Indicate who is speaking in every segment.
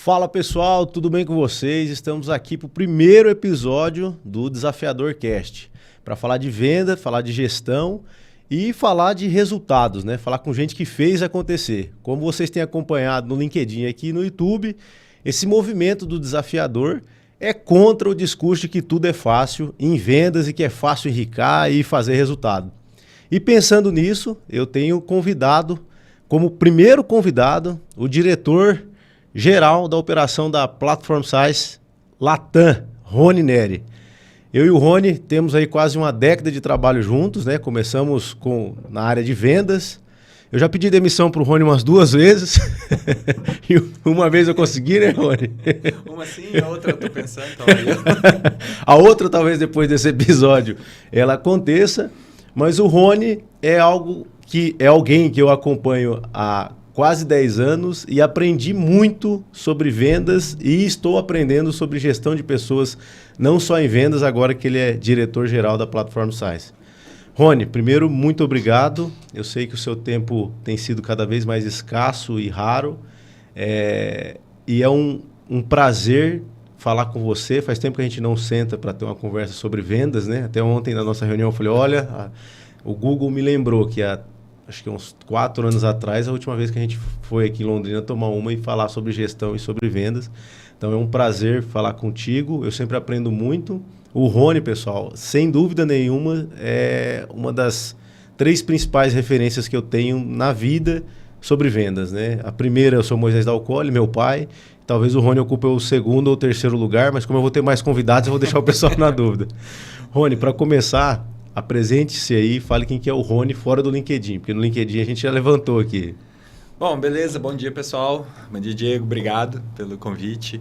Speaker 1: Fala pessoal, tudo bem com vocês? Estamos aqui para o primeiro episódio do Desafiador Cast, para falar de venda, falar de gestão e falar de resultados, né? Falar com gente que fez acontecer. Como vocês têm acompanhado no LinkedIn e aqui no YouTube, esse movimento do desafiador é contra o discurso de que tudo é fácil em vendas e que é fácil enricar e fazer resultado. E pensando nisso, eu tenho convidado, como primeiro convidado, o diretor-geral da operação da Platform Size Latam, Rony Neri. Eu e o Rony temos aí quase uma década de trabalho juntos, né? Começamos na área de vendas. Eu já pedi demissão para o Rony umas 2 vezes. E uma vez eu consegui, né, Rony?
Speaker 2: Uma sim, a outra eu tô pensando. Então aí
Speaker 1: A outra, talvez depois desse episódio, ela aconteça. Mas o Rony é alguém que eu acompanho há quase 10 anos e aprendi muito sobre vendas e estou aprendendo sobre gestão de pessoas, não só em vendas, agora que ele é diretor-geral da Platform Size. Rony, primeiro, muito obrigado. Eu sei que o seu tempo tem sido cada vez mais escasso e raro. E é um prazer falar com você. Faz tempo que a gente não senta para ter uma conversa sobre vendas, né? Até ontem na nossa reunião eu falei, olha, o Google me lembrou que acho que uns 4 anos atrás, a última vez que a gente foi aqui em Londrina tomar uma e falar sobre gestão e sobre vendas. Então é um prazer falar contigo, eu sempre aprendo muito. O Rony, pessoal, sem dúvida nenhuma, é uma das 3 principais referências que eu tenho na vida sobre vendas, né? A primeira, eu sou Moisés Dalcoli, meu pai. Talvez o Rony ocupe o 2º ou 3º lugar, mas como eu vou ter mais convidados, eu vou deixar o pessoal na dúvida. Rony, para começar, apresente-se aí, fale quem que é o Rony fora do LinkedIn, porque no LinkedIn a gente já levantou aqui.
Speaker 2: Bom, beleza. Bom dia, pessoal. Bom dia, Diego. Obrigado pelo convite.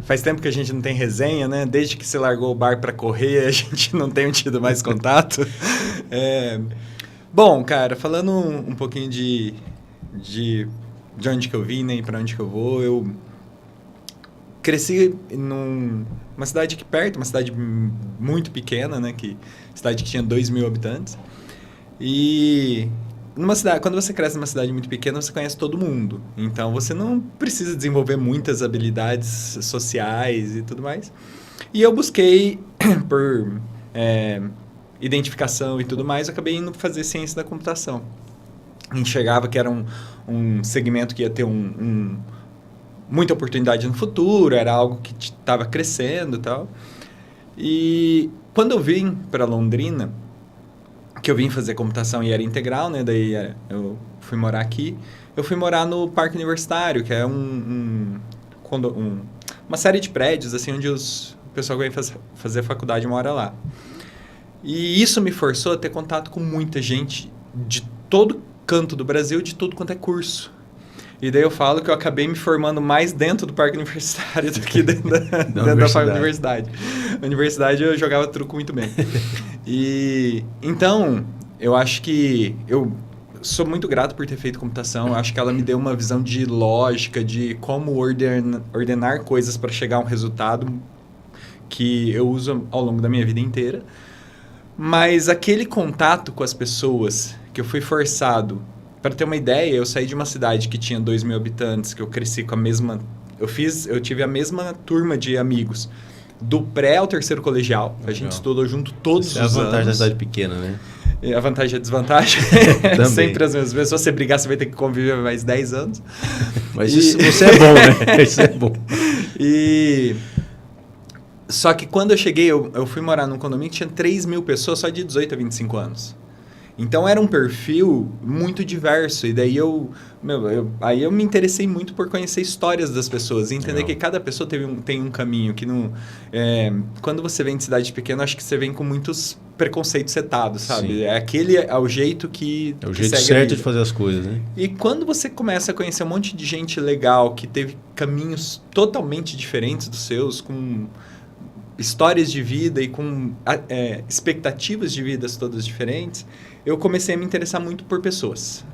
Speaker 2: Faz tempo que a gente não tem resenha, né? Desde que você largou o bar para correr, a gente não tem tido mais contato. Bom, cara, falando um pouquinho de onde que eu vim, né? E para onde que eu vou, eu cresci numa cidade aqui perto, uma cidade muito pequena, né? Cidade que tinha 2.000 habitantes. E quando você cresce numa cidade muito pequena, você conhece todo mundo. Então, você não precisa desenvolver muitas habilidades sociais e tudo mais. E eu busquei, por identificação e tudo mais, eu acabei indo fazer ciência da computação. Enxergava que era um segmento que ia ter muita oportunidade no futuro, era algo que estava crescendo e tal. E quando eu vim para Londrina, que eu vim fazer computação e era integral, né? Daí eu fui morar aqui. Eu fui morar no Parque Universitário, que é uma série de prédios, assim, onde o pessoal que vem fazer faculdade mora lá. E isso me forçou a ter contato com muita gente de todo canto do Brasil, de tudo quanto é curso. E daí eu falo que eu acabei me formando mais dentro do Parque Universitário do que dentro da universidade. Na universidade eu jogava truco muito bem. E então, eu acho que eu sou muito grato por ter feito computação. Eu acho que ela me deu uma visão de lógica, de como ordenar coisas para chegar a um resultado que eu uso ao longo da minha vida inteira. Mas aquele contato com as pessoas que eu fui forçado. Para ter uma ideia, eu saí de uma cidade que tinha 2.000 habitantes, que eu cresci com a mesma... Eu tive a mesma turma de amigos, do pré ao 3º colegial. A gente estudou junto todos os anos.
Speaker 1: É a vantagem da cidade pequena, né?
Speaker 2: E a vantagem e a desvantagem. Sempre as mesmas pessoas. Se você brigar, você vai ter que conviver mais 10 anos.
Speaker 1: Mas isso é bom, né? Isso é bom.
Speaker 2: Só que quando eu cheguei, eu fui morar num condomínio que tinha 3.000 pessoas só de 18 a 25 anos. Então, era um perfil muito diverso. E daí aí eu me interessei muito por conhecer histórias das pessoas. E entender que cada pessoa tem um caminho. Que não, quando você vem de cidade pequena, acho que você vem com muitos preconceitos setados, sabe? Sim. É o jeito que...
Speaker 1: É o jeito certo de fazer as coisas, né?
Speaker 2: E quando você começa a conhecer um monte de gente legal, que teve caminhos totalmente diferentes dos seus, com histórias de vida e com expectativas de vidas todas diferentes, eu comecei a me interessar muito por pessoas.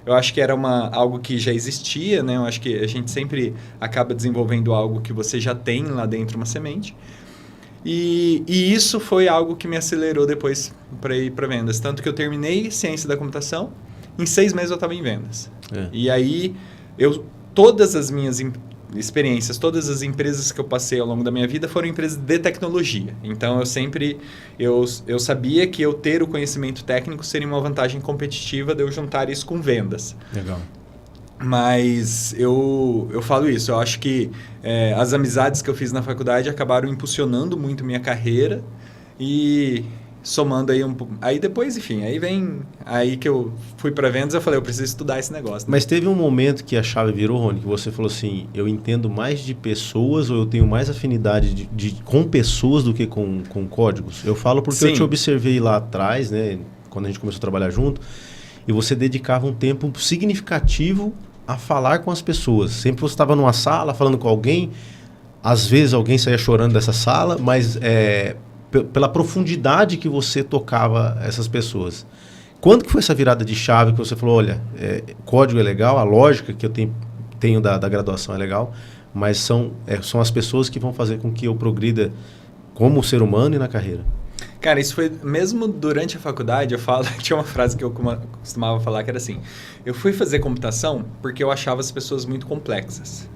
Speaker 2: Eu acho que era algo que já existia, né? Eu acho que a gente sempre acaba desenvolvendo algo que você já tem lá dentro, uma semente. E isso foi algo que me acelerou depois para ir para vendas. Tanto que eu terminei ciência da computação, em 6 meses eu estava em vendas. E aí, todas as minhas experiências, todas as empresas que eu passei ao longo da minha vida foram empresas de tecnologia. Então, eu sabia que eu ter o conhecimento técnico seria uma vantagem competitiva de eu juntar isso com vendas.
Speaker 1: Legal.
Speaker 2: Mas eu falo isso, eu acho que as amizades que eu fiz na faculdade acabaram impulsionando muito minha carreira e somando aí aí depois, enfim, aí que eu fui para vendas, eu falei, eu preciso estudar esse negócio. Né?
Speaker 1: Mas teve um momento que a chave virou, Rony, que você falou assim, eu entendo mais de pessoas ou eu tenho mais afinidade com pessoas do que com códigos? Eu falo porque eu te observei lá atrás, né, quando a gente começou a trabalhar junto, e você dedicava um tempo significativo a falar com as pessoas. Sempre você estava numa sala falando com alguém, às vezes alguém saía chorando dessa sala, mas pela profundidade que você tocava essas pessoas. Quando que foi essa virada de chave que você falou, olha, código é legal, a lógica que eu tenho da graduação é legal, mas são as pessoas que vão fazer com que eu progrida como ser humano e na carreira?
Speaker 2: Cara, isso foi mesmo durante a faculdade, tinha uma frase que eu costumava falar que era assim, eu fui fazer computação porque eu achava as pessoas muito complexas.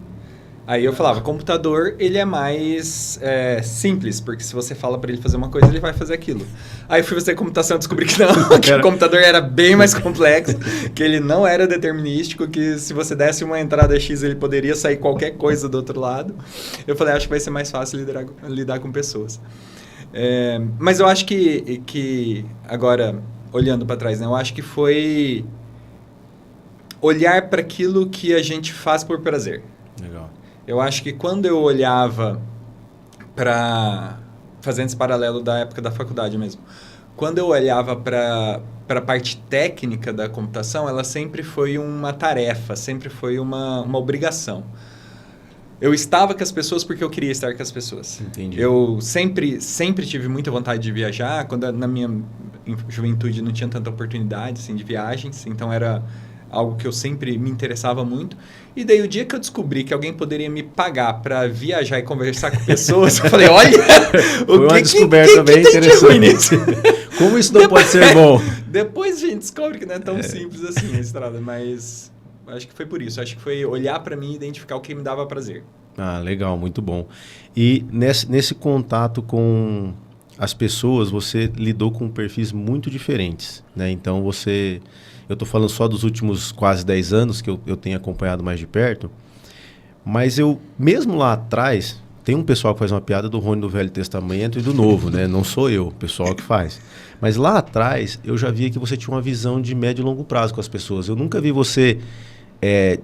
Speaker 2: Aí eu falava, computador, ele é mais simples, porque se você fala para ele fazer uma coisa, ele vai fazer aquilo. Aí eu fui fazer computação e descobri que não, que o computador era bem mais complexo, que ele não era determinístico, que se você desse uma entrada X, ele poderia sair qualquer coisa do outro lado. Eu falei, acho que vai ser mais fácil lidar com pessoas. Mas eu acho que agora, olhando para trás, né, eu acho que foi olhar para aquilo que a gente faz por prazer.
Speaker 1: Legal.
Speaker 2: Eu acho que quando eu olhava fazendo esse paralelo da época da faculdade mesmo, quando eu olhava para a parte técnica da computação, ela sempre foi uma tarefa, sempre foi uma obrigação. Eu estava com as pessoas porque eu queria estar com as pessoas.
Speaker 1: Entendi.
Speaker 2: Eu sempre tive muita vontade de viajar. Quando na minha juventude não tinha tanta oportunidade assim, de viagens, então era algo que eu sempre me interessava muito. E daí o dia que eu descobri que alguém poderia me pagar para viajar e conversar com pessoas, eu falei, olha,
Speaker 1: foi uma descoberta bem interessante. Como isso não pode ser bom?
Speaker 2: Depois a gente descobre que não é tão simples assim a estrada, mas acho que foi por isso. Acho que foi olhar para mim e identificar o que me dava prazer.
Speaker 1: Ah, legal, muito bom. E nesse contato com as pessoas, você lidou com perfis muito diferentes, né? Então eu estou falando só dos últimos quase 10 anos que eu tenho acompanhado mais de perto, mas mesmo lá atrás, tem um pessoal que faz uma piada do Rony do Velho Testamento e do Novo, né? Não sou eu, o pessoal que faz. Mas lá atrás, eu já via que você tinha uma visão de médio e longo prazo com as pessoas. Eu nunca vi você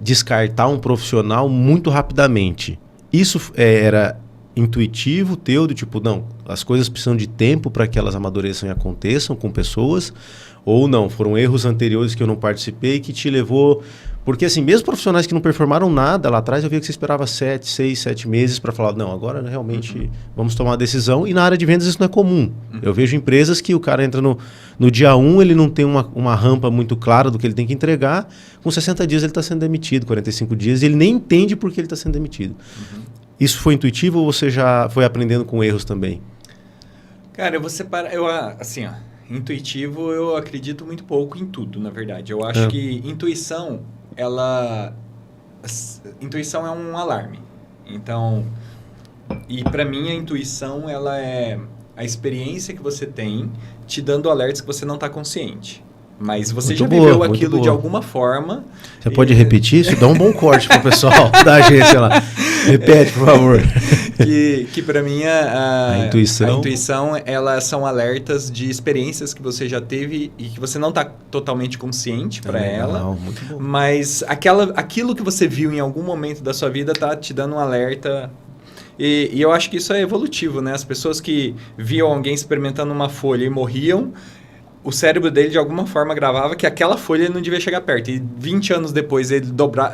Speaker 1: descartar um profissional muito rapidamente. Isso era intuitivo teu, do tipo, não, as coisas precisam de tempo para que elas amadureçam e aconteçam com pessoas, ou não, foram erros anteriores que eu não participei que te levou... Porque assim, mesmo profissionais que não performaram nada lá atrás, eu via que você esperava 6, 7 meses para falar, não, agora realmente vamos tomar uma decisão. E na área de vendas isso não é comum. Eu vejo empresas que o cara entra no dia 1, ele não tem uma rampa muito clara do que ele tem que entregar, com 60 dias ele está sendo demitido, 45 dias, e ele nem entende por que ele está sendo demitido. Isso foi intuitivo ou você já foi aprendendo com erros também?
Speaker 2: Cara, eu vou separar... assim, ó, intuitivo eu acredito muito pouco em tudo, na verdade. Eu acho que intuição é um alarme. Então, e para mim a intuição ela é a experiência que você tem te dando alertas que você não está consciente. Mas você
Speaker 1: muito
Speaker 2: já
Speaker 1: boa,
Speaker 2: viveu aquilo de alguma forma.
Speaker 1: Você pode repetir isso? Dá um bom corte pro pessoal da agência lá. Repete, por favor.
Speaker 2: Que para mim a
Speaker 1: intuição,
Speaker 2: elas são alertas de experiências que você já teve e que você não está totalmente consciente para ela.
Speaker 1: Muito bom.
Speaker 2: Mas aquilo que você viu em algum momento da sua vida está te dando um alerta. E eu acho que isso é evolutivo, né? As pessoas que viam alguém experimentando uma folha e morriam, o cérebro dele, de alguma forma, gravava que aquela folha ele não devia chegar perto. E 20 anos depois, ele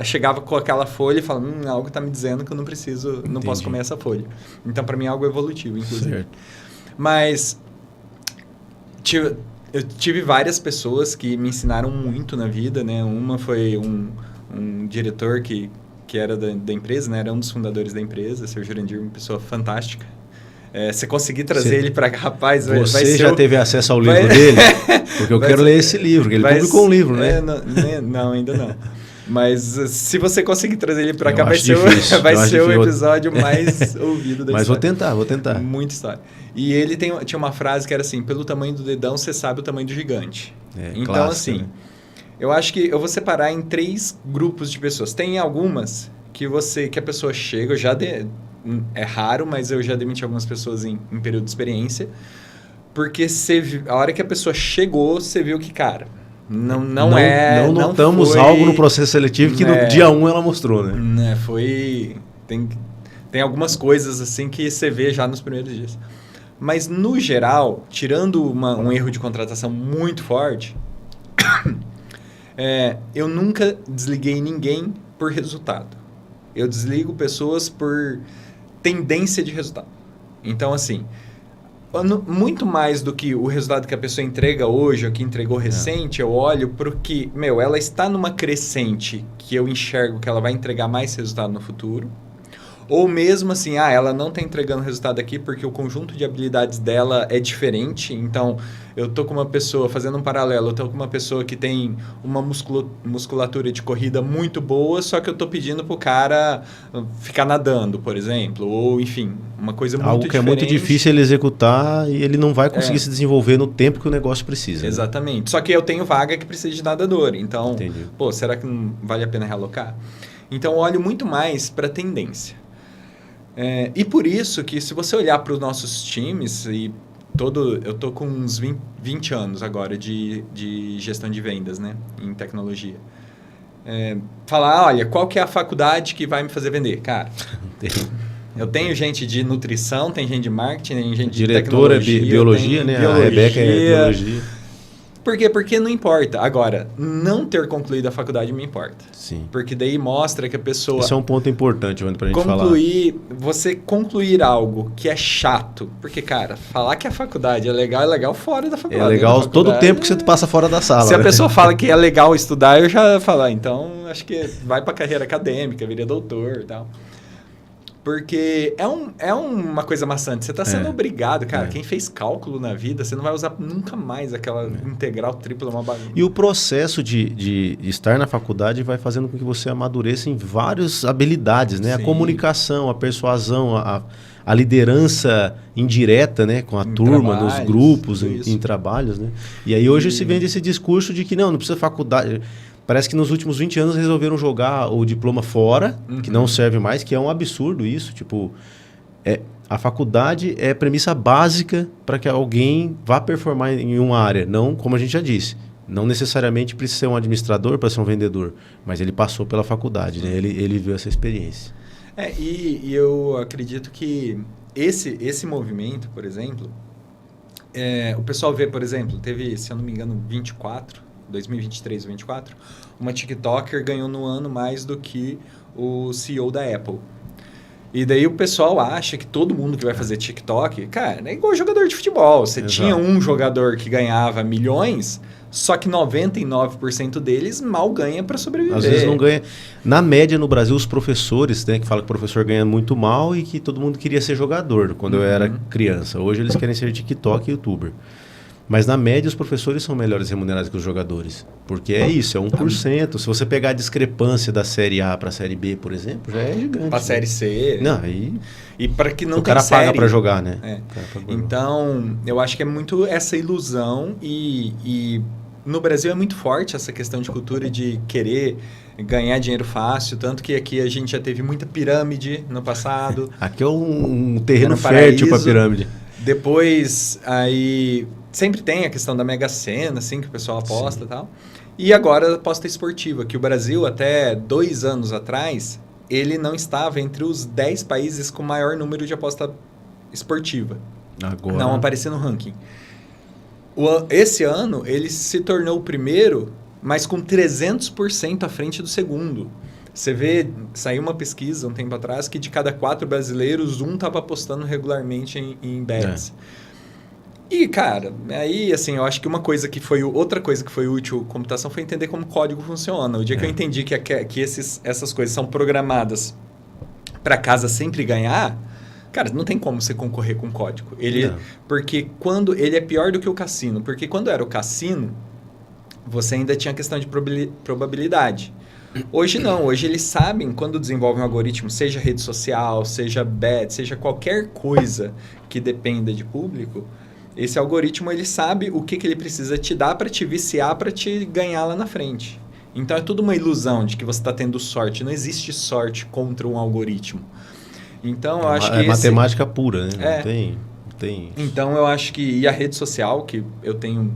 Speaker 2: chegava com aquela folha e falava, algo está me dizendo que eu não posso comer essa folha. Então, para mim, é algo evolutivo, inclusive.
Speaker 1: Certo.
Speaker 2: Mas eu tive várias pessoas que me ensinaram muito na vida, né? Uma foi um diretor que era da empresa, né? Era um dos fundadores da empresa, o Sr. Jurandir, uma pessoa fantástica. Você conseguir trazer ele para cá, rapaz...
Speaker 1: Você já teve acesso ao livro dele? Porque eu quero ler esse livro, porque ele publicou um livro, né?
Speaker 2: Não, ainda não. Mas se você conseguir trazer ele pra cá,
Speaker 1: Eu
Speaker 2: vai
Speaker 1: acho
Speaker 2: ser,
Speaker 1: difícil,
Speaker 2: vai
Speaker 1: eu acho
Speaker 2: ser o
Speaker 1: difícil.
Speaker 2: episódio mais ouvido da
Speaker 1: Mas
Speaker 2: história.
Speaker 1: vou tentar.
Speaker 2: Muita história. E ele tinha uma frase que era assim: pelo tamanho do dedão, você sabe o tamanho do gigante. Então,
Speaker 1: clássica,
Speaker 2: assim,
Speaker 1: né?
Speaker 2: eu acho que eu vou separar em 3 grupos de pessoas. Tem algumas que a pessoa chega, é raro, mas eu já demiti algumas pessoas em período de experiência, porque a hora que a pessoa chegou, você viu que, cara, não
Speaker 1: notamos
Speaker 2: foi,
Speaker 1: algo no processo seletivo que no dia 1 ela mostrou, né?
Speaker 2: Tem algumas coisas assim que você vê já nos primeiros dias. Mas, no geral, tirando um erro de contratação muito forte, eu nunca desliguei ninguém por resultado. Eu desligo pessoas por tendência de resultado. Então, assim, muito mais do que o resultado que a pessoa entrega hoje ou que entregou recente, eu olho para o que, ela está numa crescente que eu enxergo que ela vai entregar mais resultado no futuro. Ou mesmo assim, ela não está entregando resultado aqui porque o conjunto de habilidades dela é diferente. Então, eu estou com uma pessoa, fazendo um paralelo, eu estou com uma pessoa que tem uma musculatura de corrida muito boa, só que eu estou pedindo para o cara ficar nadando, por exemplo. Ou, enfim, uma coisa muito
Speaker 1: diferente. Algo que é muito difícil ele executar e ele não vai conseguir se desenvolver no tempo que o negócio precisa.
Speaker 2: Exatamente. Né? Só que eu tenho vaga que precisa de nadador. Então,
Speaker 1: Entendi.
Speaker 2: Será que não vale a pena realocar? Então, eu olho muito mais para a tendência. E por isso que se você olhar para os nossos times, eu tô com uns 20 anos agora de gestão de vendas, né, em tecnologia. Falar, olha, qual que é a faculdade que vai me fazer vender? Cara, eu tenho gente de nutrição, tem gente de marketing, tem gente de tecnologia.
Speaker 1: Diretora é biologia, né?
Speaker 2: Biologia.
Speaker 1: A Rebeca é biologia.
Speaker 2: Por quê? Porque não importa. Agora, não ter concluído a faculdade me importa.
Speaker 1: Sim.
Speaker 2: Porque daí mostra que a pessoa...
Speaker 1: Isso é um ponto importante pra gente falar.
Speaker 2: Você concluir algo que é chato. Porque, cara, falar que a faculdade é legal fora da faculdade.
Speaker 1: É legal todo o tempo que você passa fora da sala.
Speaker 2: Se a pessoa fala que é legal estudar, eu já falo, então acho que vai pra carreira acadêmica, vira doutor e tal. Porque é uma coisa maçante. Você está sendo obrigado, cara. Quem fez cálculo na vida, você não vai usar nunca mais aquela integral tripla, uma bagunça.
Speaker 1: E o processo de estar na faculdade vai fazendo com que você amadureça em várias habilidades, né? Sim. A comunicação, a persuasão, a liderança indireta, né? Com a turma, nos grupos, em trabalhos, né? E aí hoje se vende esse discurso de que não precisa faculdade... Parece que nos últimos 20 anos resolveram jogar o diploma fora, que não serve mais, que é um absurdo isso. Tipo, a faculdade é premissa básica para que alguém vá performar em uma área. Não, como a gente já disse, não necessariamente precisa ser um administrador para ser um vendedor, mas ele passou pela faculdade, né? Ele viu essa experiência.
Speaker 2: E eu acredito que esse movimento, por exemplo, o pessoal vê, por exemplo, teve, se eu não me engano, 2023 ou 2024, uma TikToker ganhou no ano mais do que o CEO da Apple. E daí o pessoal acha que todo mundo que vai fazer TikTok, cara, é igual jogador de futebol. Você tinha um jogador que ganhava milhões, só que 99% deles mal ganha para sobreviver.
Speaker 1: Às vezes não ganha. Na média, no Brasil, os professores, né, que falam que o professor ganha muito mal e que todo mundo queria ser jogador quando eu era criança. Hoje eles querem ser TikTok e YouTuber. Mas, na média, os professores são melhores remunerados que os jogadores. Porque é isso, é 1%. Se você pegar a discrepância da Série A para a Série B, por exemplo, já é gigante.
Speaker 2: Para a Série C.
Speaker 1: Não, aí...
Speaker 2: E para que não
Speaker 1: o cara paga para jogar, né?
Speaker 2: Então, eu acho que é muito essa ilusão e no Brasil é muito forte essa questão de cultura de querer ganhar dinheiro fácil. Tanto que aqui a gente já teve muita pirâmide no passado.
Speaker 1: Aqui é um terreno fértil para pirâmide.
Speaker 2: Depois, aí... Sempre tem a questão da Mega Sena, assim, que o pessoal aposta e tal. E agora a aposta esportiva, que o Brasil, até 2 anos atrás, ele não estava entre os 10 países com maior número de aposta esportiva.
Speaker 1: Agora...
Speaker 2: Não aparecia no ranking. Esse ano, ele se tornou o primeiro, mas com 300% à frente do segundo. Você vê, saiu uma pesquisa um tempo atrás, que de cada 4 brasileiros, 1 estava apostando regularmente em bets. E, cara, aí, assim, eu acho que outra coisa que foi útil à computação foi entender como o código funciona. O dia que eu entendi que essas coisas são programadas para casa sempre ganhar, cara, não tem como você concorrer com código. Porque quando ele é pior do que o cassino. Porque quando era o cassino, você ainda tinha a questão de probabilidade. Hoje não, hoje eles sabem quando desenvolvem um algoritmo, seja rede social, seja bet, seja qualquer coisa que dependa de público, esse algoritmo ele sabe o que ele precisa te dar para te viciar, para te ganhar lá na frente. Então é tudo uma ilusão de que você está tendo sorte, não existe sorte contra um algoritmo. Então eu acho que
Speaker 1: é matemática pura, né?
Speaker 2: É.
Speaker 1: Não tem...
Speaker 2: Então eu acho que e a rede social que eu tenho,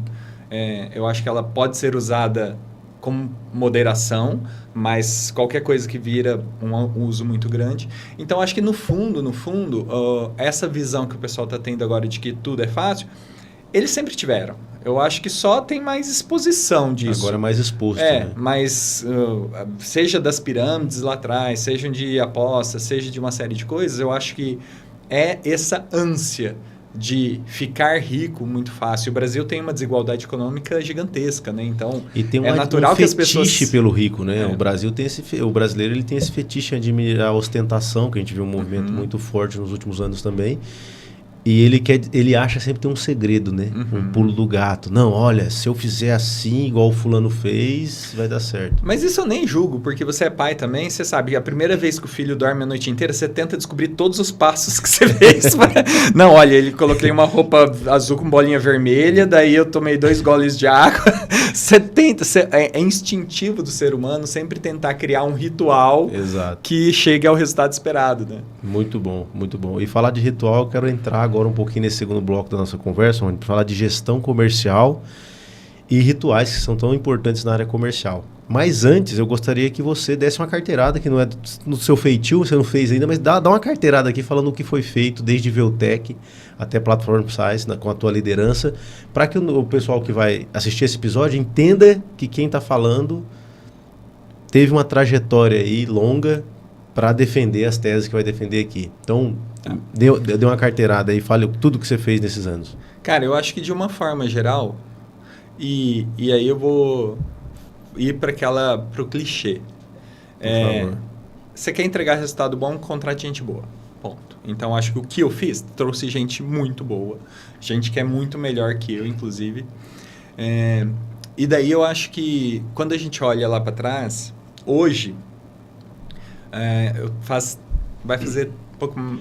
Speaker 2: eu acho que ela pode ser usada com moderação, mas qualquer coisa que vira um uso muito grande. Então acho que no fundo, essa visão que o pessoal está tendo agora de que tudo é fácil, eles sempre tiveram. Eu acho que só tem mais exposição disso.
Speaker 1: Agora é mais exposto, né?
Speaker 2: Mas seja das pirâmides lá atrás, seja de apostas, seja de uma série de coisas, eu acho que é essa ânsia de ficar rico muito fácil. O Brasil tem uma desigualdade econômica gigantesca, né? Então,
Speaker 1: e tem
Speaker 2: natural
Speaker 1: um
Speaker 2: que as pessoas...
Speaker 1: fetiche pelo rico, né? O Brasil tem o brasileiro ele tem esse fetiche de admirar a ostentação, que a gente viu um movimento muito forte nos últimos anos também. E ele acha sempre tem um segredo, né? Um pulo do gato. Não, olha, se eu fizer assim, igual o fulano fez, vai dar certo.
Speaker 2: Mas isso eu nem julgo, porque você é pai também, você sabe que a primeira vez que o filho dorme a noite inteira, você tenta descobrir todos os passos que você fez. Não, olha, coloquei uma roupa azul com bolinha vermelha, daí eu tomei 2 goles de água. Você tenta, é instintivo do ser humano sempre tentar criar um ritual que chegue ao resultado esperado, né?
Speaker 1: Muito bom, muito bom. E falar de ritual, eu quero entrar agora um pouquinho nesse segundo bloco da nossa conversa, onde falar de gestão comercial e rituais que são tão importantes na área comercial. Mas antes, eu gostaria que você desse uma carteirada, que não é no seu feitio, você não fez ainda, mas dá uma carteirada aqui falando o que foi feito desde Veltec até Platform Science, com a tua liderança, para que o pessoal que vai assistir esse episódio entenda que quem está falando teve uma trajetória aí longa para defender as teses que vai defender aqui. Então, dê uma carteirada aí, fale tudo que você fez nesses anos.
Speaker 2: Cara, eu acho que de uma forma geral, e aí eu vou ir para o clichê.
Speaker 1: Por favor.
Speaker 2: Você quer entregar resultado bom, contrate gente boa. Ponto. Então, acho que o que eu fiz, trouxe gente muito boa. Gente que é muito melhor que eu, inclusive. E daí eu acho que, quando a gente olha lá para trás, hoje, vai fazer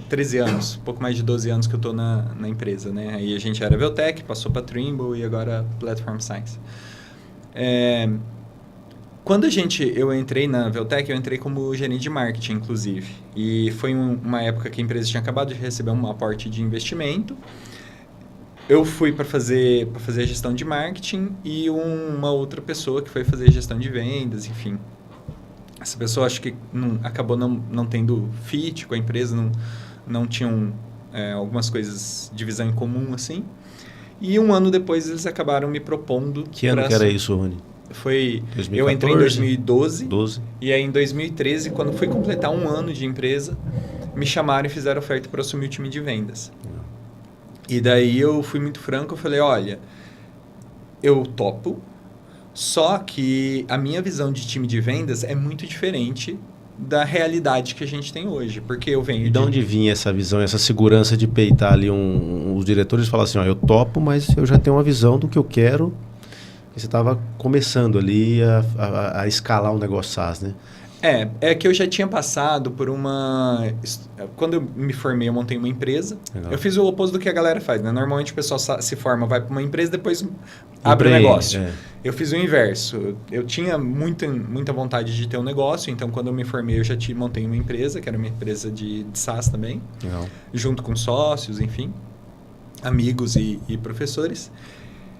Speaker 2: 13 anos, pouco mais de 12 anos que eu estou na empresa, né? Aí a gente era Veltec, passou para Trimble e agora Platform Science. Quando eu entrei na Veltec, eu entrei como gerente de marketing, inclusive. E foi uma época que a empresa tinha acabado de receber um aporte de investimento. Eu fui para fazer a gestão de marketing e uma outra pessoa que foi fazer gestão de vendas, enfim. Essa pessoa acho que acabou não tendo fit com a empresa, não tinham algumas coisas de visão em comum, assim. E um ano depois eles acabaram me propondo...
Speaker 1: Que ano que era isso, Rony?
Speaker 2: Foi...
Speaker 1: 2014?
Speaker 2: Eu entrei em 2012.
Speaker 1: 12.
Speaker 2: E aí em 2013, quando fui completar um ano de empresa, me chamaram e fizeram oferta para assumir o time de vendas. E daí eu fui muito franco, eu falei, olha, eu topo, só que a minha visão de time de vendas é muito diferente da realidade que a gente tem hoje, porque eu venho
Speaker 1: de onde vinha essa visão, essa segurança de peitar ali os diretores e falar assim, ó, eu topo, mas eu já tenho uma visão do que eu quero. Você estava começando ali a escalar um negócio SaaS, né?
Speaker 2: É que eu já tinha passado por uma... Quando eu me formei, eu montei uma empresa. Legal. Eu fiz o oposto do que a galera faz, né? Normalmente o pessoal se forma, vai para uma empresa, depois abre um negócio. Eu fiz o inverso. Eu tinha muita vontade de ter um negócio, então quando eu me formei, eu já montei uma empresa, que era uma empresa de SaaS também.
Speaker 1: Legal. Junto
Speaker 2: com sócios, enfim, amigos e professores.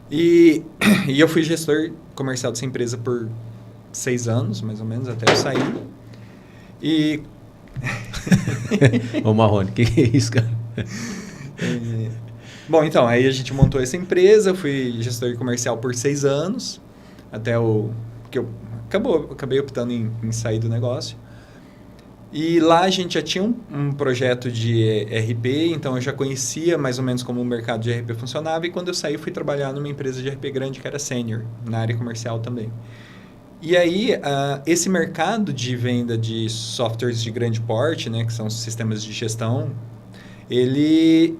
Speaker 2: E eu fui gestor comercial dessa empresa por 6 anos, mais ou menos, até eu sair. E...
Speaker 1: Ô Marrone, que é isso, cara?
Speaker 2: Bom, então, aí a gente montou essa empresa, eu fui gestor comercial por 6 anos, até que eu acabei optando em sair do negócio. E lá a gente já tinha um projeto de RP, então eu já conhecia mais ou menos como o mercado de RP funcionava, e quando eu saí, fui trabalhar numa empresa de RP grande que era sênior, na área comercial também. E aí, esse mercado de venda de softwares de grande porte, né, que são os sistemas de gestão, ele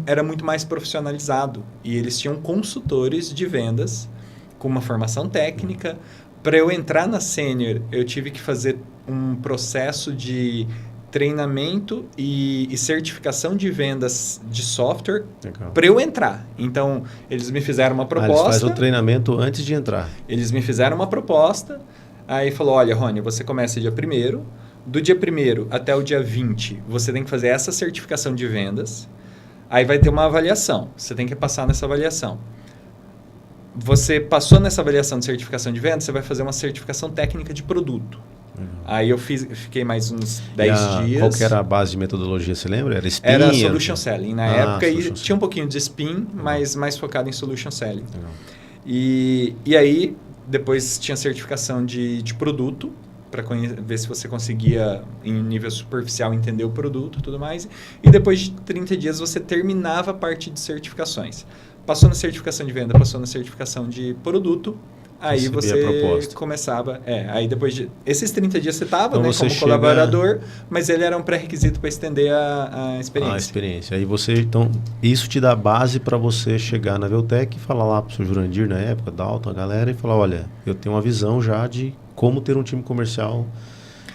Speaker 2: era muito mais profissionalizado. E eles tinham consultores de vendas com uma formação técnica, Para eu entrar na sênior, eu tive que fazer um processo de treinamento e certificação de vendas de software para eu entrar. Então, eles me fizeram uma proposta.
Speaker 1: Eles fazem o treinamento antes de entrar.
Speaker 2: Eles me fizeram uma proposta, aí falou, olha, Rony, você começa dia 1º, do dia 1º até o dia 20, você tem que fazer essa certificação de vendas, aí vai ter uma avaliação, você tem que passar nessa avaliação. Você passou nessa avaliação de certificação de vendas, você vai fazer uma certificação técnica de produto. Aí eu fiquei mais uns 10 dias.
Speaker 1: Qual que era a base de metodologia, você lembra? Era Spin?
Speaker 2: Era Solution Selling na época.
Speaker 1: Solution
Speaker 2: Tinha um pouquinho de Spin, mas mais focado em Solution Selling.
Speaker 1: Legal.
Speaker 2: E aí, depois tinha certificação de produto, para ver se você conseguia, em nível superficial, entender o produto e tudo mais. E depois de 30 dias, você terminava a parte de certificações. Passou na certificação de venda, passou na certificação de produto, aí você começava... aí depois de... Esses 30 dias você estava, então, como colaborador, mas ele era um pré-requisito para estender a experiência.
Speaker 1: A experiência. Aí você... Então, isso te dá base para você chegar na Veltec e falar lá para o seu Jurandir, na época, Dalton, a galera, e falar, olha, eu tenho uma visão já de como ter um time comercial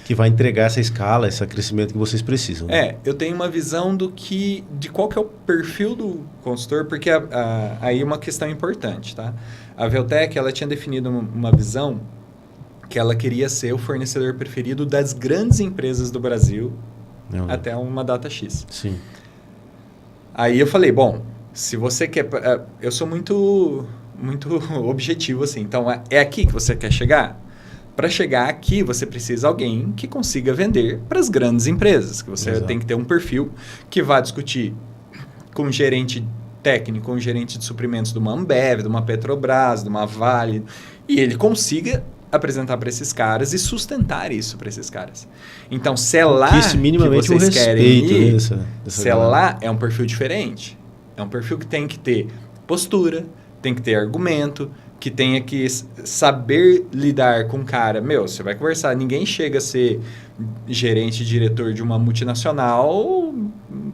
Speaker 1: que vai entregar essa escala, esse crescimento que vocês precisam. Né?
Speaker 2: Eu tenho uma visão de qual que é o perfil do consultor, porque aí é uma questão importante, tá? A Veltec, ela tinha definido uma visão que ela queria ser o fornecedor preferido das grandes empresas do Brasil até uma data X.
Speaker 1: Sim.
Speaker 2: Aí eu falei, bom, se você quer... eu sou muito objetivo, assim. Então, é aqui que você quer chegar? Para chegar aqui, você precisa de alguém que consiga vender para as grandes empresas. Que você tem que ter um perfil que vá discutir com um gerente técnico, com um gerente de suprimentos de uma Ambev, de uma Petrobras, de uma Vale, e ele consiga apresentar para esses caras e sustentar isso para esses caras. Então, se é lá que vocês querem ir, se é lá, é um perfil diferente. É um perfil que tem que ter postura, tem que ter argumento, que tenha que saber lidar com o cara. Você vai conversar, ninguém chega a ser gerente, diretor de uma multinacional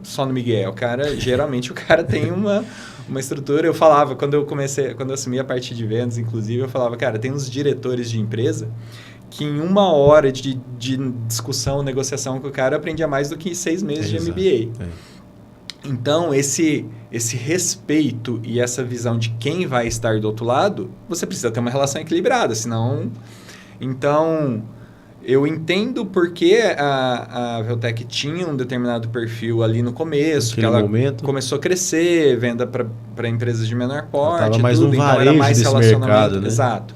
Speaker 2: só no Miguel. Geralmente o cara tem uma estrutura. Eu falava, quando eu assumi a parte de vendas, inclusive, eu falava, cara, tem uns diretores de empresa que em 1 hora de discussão, negociação com o cara, aprendia mais do que 6 meses de MBA. Então, esse respeito e essa visão de quem vai estar do outro lado, você precisa ter uma relação equilibrada, senão... Então, eu entendo porque a Veltec tinha um determinado perfil ali no começo, que ela começou a crescer, venda para empresas de menor porte,
Speaker 1: estava mais no varejo, então era mais relacionamento, mercado, né?
Speaker 2: Exato.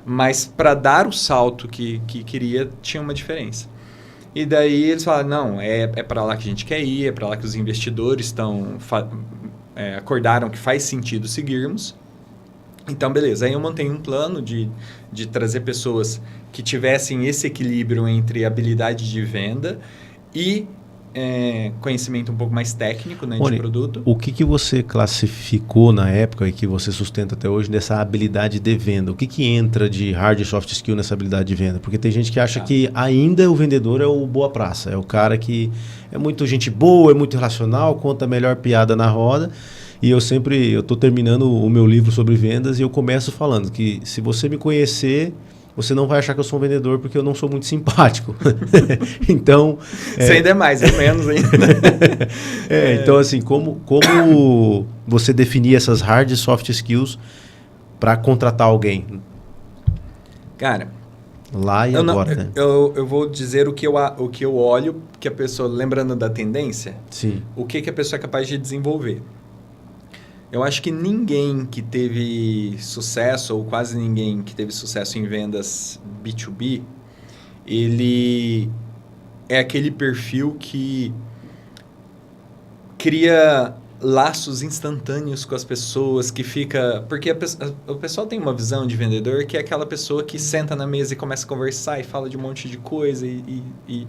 Speaker 2: Mas para dar o salto que queria, tinha uma diferença. E daí eles falaram, não, é para lá que a gente quer ir, é para lá que os investidores acordaram que faz sentido seguirmos. Então, beleza. Aí eu montei um plano de trazer pessoas que tivessem esse equilíbrio entre habilidade de venda e conhecimento um pouco mais técnico, né, de produto.
Speaker 1: O que você classificou na época e que você sustenta até hoje dessa habilidade de venda? O que entra de hard e soft skill nessa habilidade de venda? Porque tem gente que acha que ainda o vendedor é o boa praça, é o cara que é muito gente boa, é muito relacional, conta a melhor piada na roda. E eu estou terminando o meu livro sobre vendas e eu começo falando que se você me conhecer, você não vai achar que eu sou um vendedor porque eu não sou muito simpático. Então...
Speaker 2: Você ainda é mais, é menos ainda.
Speaker 1: Então, assim, como você definir essas hard e soft skills para contratar alguém?
Speaker 2: Cara...
Speaker 1: Lá e agora, né?
Speaker 2: Eu vou dizer o que eu olho, que a pessoa... Lembrando da tendência?
Speaker 1: Sim.
Speaker 2: O que a pessoa é capaz de desenvolver. Eu acho que ninguém que teve sucesso, ou quase ninguém que teve sucesso em vendas B2B, ele é aquele perfil que cria laços instantâneos com as pessoas, que fica... Porque o pessoal tem uma visão de vendedor que é aquela pessoa que senta na mesa e começa a conversar e fala de um monte de coisa
Speaker 1: enfim,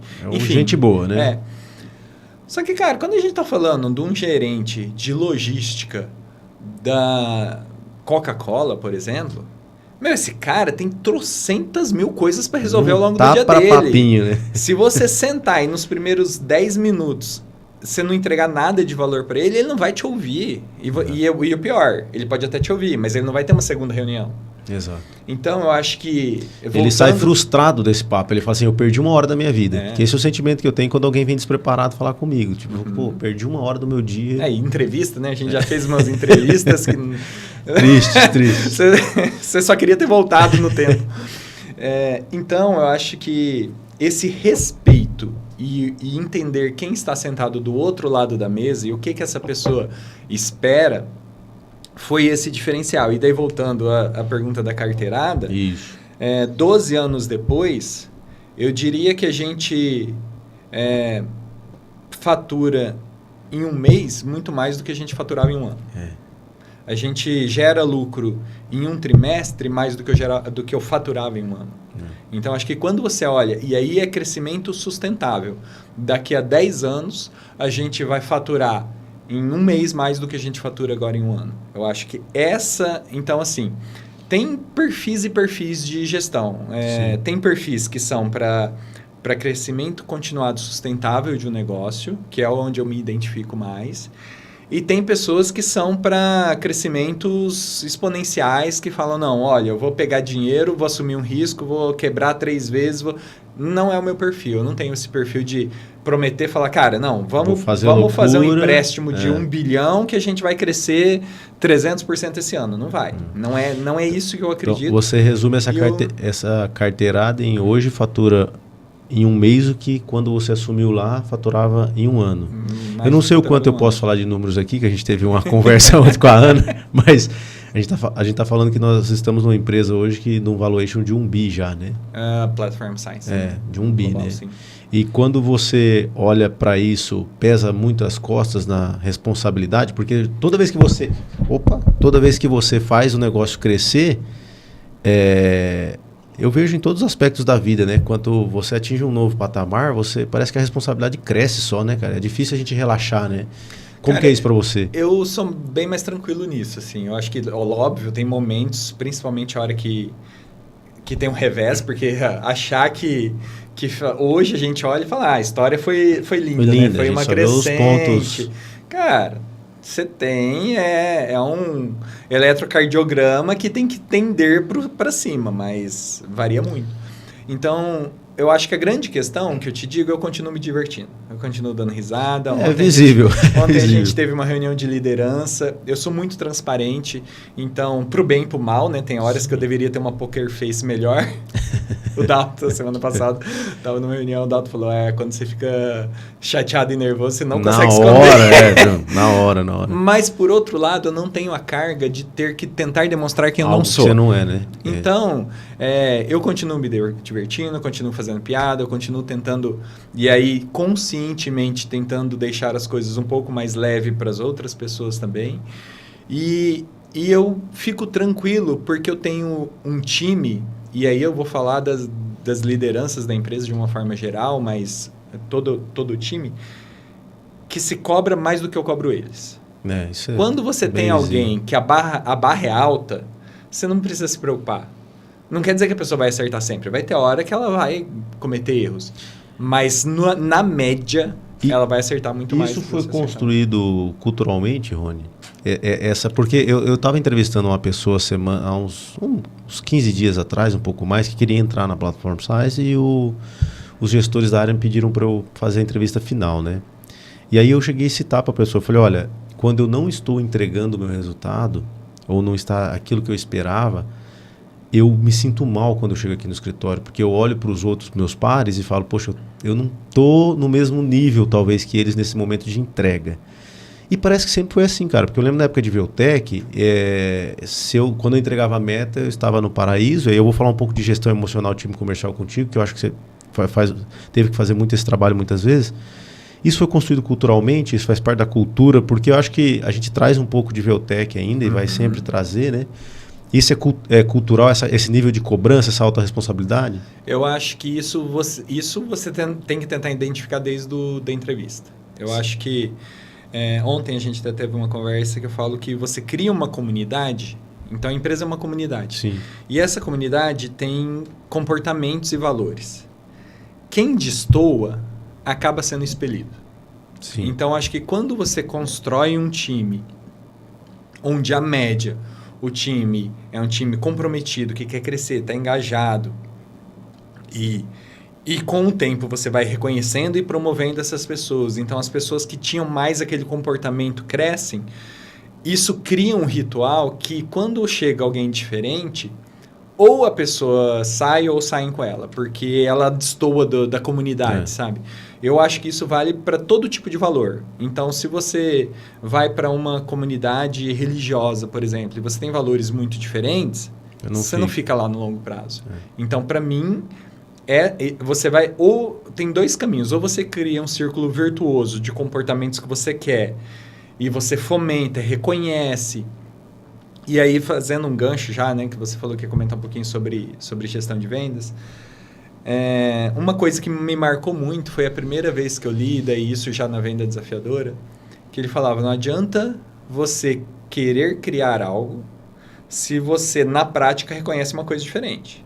Speaker 1: gente boa, né?
Speaker 2: Só que, cara, quando a gente está falando de um gerente de logística da Coca-Cola, por exemplo, esse cara tem trocentas mil coisas para resolver ao longo do dia dele.
Speaker 1: Papinho, né?
Speaker 2: Se você sentar e nos primeiros 10 minutos você não entregar nada de valor para ele não vai te ouvir. E o pior, ele pode até te ouvir, mas ele não vai ter uma segunda reunião.
Speaker 1: Exato.
Speaker 2: Então, eu acho que...
Speaker 1: Ele sai frustrado desse papo. Ele fala assim, eu perdi 1 hora da minha vida. Que esse é o sentimento que eu tenho quando alguém vem despreparado falar comigo. Tipo, pô, perdi 1 hora do meu dia.
Speaker 2: Entrevista, né? A gente já fez umas entrevistas que...
Speaker 1: Triste.
Speaker 2: Você só queria ter voltado no tempo. Então, eu acho que esse respeito e entender quem está sentado do outro lado da mesa e o que essa pessoa espera foi esse diferencial. E daí, voltando à pergunta da carteirada, 12 anos depois, eu diria que a gente fatura em um mês muito mais do que a gente faturava em um ano. A gente gera lucro em um trimestre mais do que eu faturava em um ano. Então, acho que quando você olha, e aí é crescimento sustentável, daqui a 10 anos a gente vai faturar em um mês mais do que a gente fatura agora em um ano. Eu acho que então assim, tem perfis e perfis de gestão. Tem perfis que são para crescimento continuado sustentável de um negócio, que é onde eu me identifico mais. E tem pessoas que são para crescimentos exponenciais, que falam, não, olha, eu vou pegar dinheiro, vou assumir um risco, vou quebrar 3 vezes. Não é o meu perfil. Eu não tenho esse perfil de prometer, falar, cara, não, vamos fazer um empréstimo de 1 bilhão que a gente vai crescer 300% esse ano. Não vai. Não é isso que eu acredito.
Speaker 1: Então, você resume essa carteirada em hoje fatura em um mês o que quando você assumiu lá faturava em um ano. Eu não sei o quanto eu posso falar de números aqui, que a gente teve uma conversa ontem com a Ana, mas a gente tá falando que nós estamos numa empresa hoje que num valuation de 1 bi já, né?
Speaker 2: Platform Science.
Speaker 1: De 1 bi,
Speaker 2: global,
Speaker 1: né?
Speaker 2: Sim.
Speaker 1: E quando você olha para isso, pesa muito as costas na responsabilidade, porque toda vez que você faz o negócio crescer, eu vejo em todos os aspectos da vida, né? Quando você atinge um novo patamar, parece que a responsabilidade cresce só, né, cara? É difícil a gente relaxar, né? Como que é isso para você?
Speaker 2: Eu sou bem mais tranquilo nisso, assim. Eu acho que, óbvio, tem momentos, principalmente a hora que tem um revés, porque achar que hoje a gente olha e fala, a história foi linda, né? Foi uma crescente. Cara, você tem um eletrocardiograma que tem que tender para cima, mas varia muito. Então, eu acho que a grande questão que eu te digo, eu continuo me divertindo. Eu continuo dando risada.
Speaker 1: É visível.
Speaker 2: Ontem a gente teve uma reunião de liderança. Eu sou muito transparente. Então, pro bem e pro mal, né? Tem horas que eu deveria ter uma poker face melhor. O Dalton, semana passada, estava numa reunião, o Dalton falou, quando você fica chateado e nervoso, você não consegue esconder.
Speaker 1: Na hora.
Speaker 2: Mas, por outro lado, eu não tenho a carga de ter que tentar demonstrar quem eu não sou.
Speaker 1: Que você não é, né?
Speaker 2: Então, eu continuo me divertindo, continuo fazendo piada, eu continuo tentando, e aí, conscientemente, tentando deixar as coisas um pouco mais leve para as outras pessoas também. E eu fico tranquilo, porque eu tenho um time... E aí eu vou falar das lideranças da empresa de uma forma geral, mas todo o time, que se cobra mais do que eu cobro eles. Quando você tem alguém que a barra é alta, você não precisa se preocupar. Não quer dizer que a pessoa vai acertar sempre. Vai ter hora que ela vai cometer erros. Mas na média, ela vai acertar muito mais.
Speaker 1: Isso foi construído culturalmente, Rony? Porque eu estava entrevistando uma pessoa há uns 15 dias atrás, um pouco mais, que queria entrar na Platform Science e os gestores da área me pediram para eu fazer a entrevista final, né? E aí eu cheguei a citar para a pessoa, falei, olha, quando eu não estou entregando o meu resultado, ou não está aquilo que eu esperava, eu me sinto mal quando eu chego aqui no escritório, porque eu olho para os outros meus pares e falo, poxa, eu não estou no mesmo nível, talvez, que eles nesse momento de entrega. E parece que sempre foi assim, cara, porque eu lembro na época de Veltec, quando eu entregava a meta, eu estava no paraíso, aí eu vou falar um pouco de gestão emocional, time comercial contigo, que eu acho que você teve que fazer muito esse trabalho muitas vezes. Isso foi construído culturalmente, isso faz parte da cultura, porque eu acho que a gente traz um pouco de Veltec ainda e vai sempre trazer, né? Isso é cultural, esse nível de cobrança, essa autorresponsabilidade?
Speaker 2: Eu acho que isso você tem que tentar identificar desde da entrevista. Eu acho que ontem a gente até teve uma conversa que eu falo que você cria uma comunidade, então a empresa é uma comunidade.
Speaker 1: Sim.
Speaker 2: E essa comunidade tem comportamentos e valores. Quem destoa acaba sendo expelido.
Speaker 1: Sim.
Speaker 2: Então acho que quando você constrói um time onde a média, o time é um time comprometido, que quer crescer, está engajado, e com o tempo você vai reconhecendo e promovendo essas pessoas. Então, as pessoas que tinham mais aquele comportamento crescem. Isso cria um ritual que, quando chega alguém diferente, ou a pessoa sai ou saem com ela, porque ela destoa da comunidade, sabe? Eu acho que isso vale para todo tipo de valor. Então, se você vai para uma comunidade religiosa, por exemplo, e você tem valores muito diferentes, você não fica lá no longo prazo. Então, para mim, você vai... Ou tem dois caminhos. Ou você cria um círculo virtuoso de comportamentos que você quer e você fomenta, reconhece. E aí, fazendo um gancho já, né, que você falou que ia comentar um pouquinho sobre gestão de vendas, uma coisa que me marcou muito foi a primeira vez que eu li, daí isso já na Venda Desafiadora, que ele falava, não adianta você querer criar algo se você, na prática, reconhece uma coisa diferente.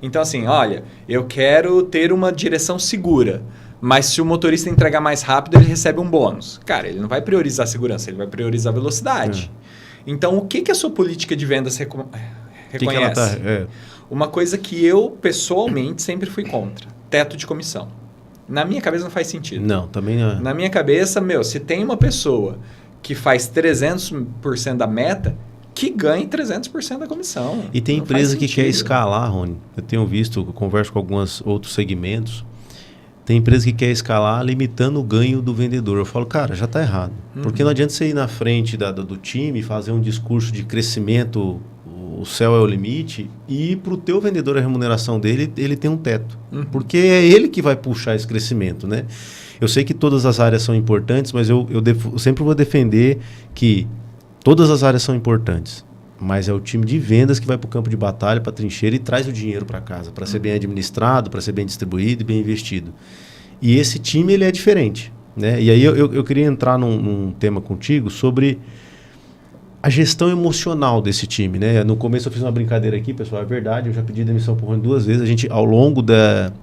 Speaker 2: Então, assim, olha, eu quero ter uma direção segura, mas se o motorista entregar mais rápido, ele recebe um bônus. Cara, ele não vai priorizar a segurança, ele vai priorizar a velocidade. Então, o que a sua política de vendas reconhece? Uma coisa que eu, pessoalmente, sempre fui contra. Teto de comissão. Na minha cabeça não faz sentido.
Speaker 1: Não, também não.
Speaker 2: Na minha cabeça, se tem uma pessoa que faz 300% da meta, que ganhe 300% da comissão.
Speaker 1: E tem empresa que quer escalar, Rony. Eu tenho visto, eu converso com alguns outros segmentos. Tem empresa que quer escalar limitando o ganho do vendedor. Eu falo, cara, já está errado. Porque não adianta você ir na frente do time e fazer um discurso de crescimento, o céu é o limite, e para o teu vendedor a remuneração dele, ele tem um teto. Porque é ele que vai puxar esse crescimento, né? Eu sei que todas as áreas são importantes, mas eu sempre vou defender que todas as áreas são importantes. Mas é o time de vendas que vai para o campo de batalha, para a trincheira e traz o dinheiro para casa, para ser bem administrado, para ser bem distribuído e bem investido. E esse time, ele é diferente, né? E aí eu queria entrar num tema contigo sobre a gestão emocional desse time, né? No começo eu fiz uma brincadeira aqui, pessoal, é verdade, eu já pedi demissão por Rony 2 vezes. A gente, ao longo da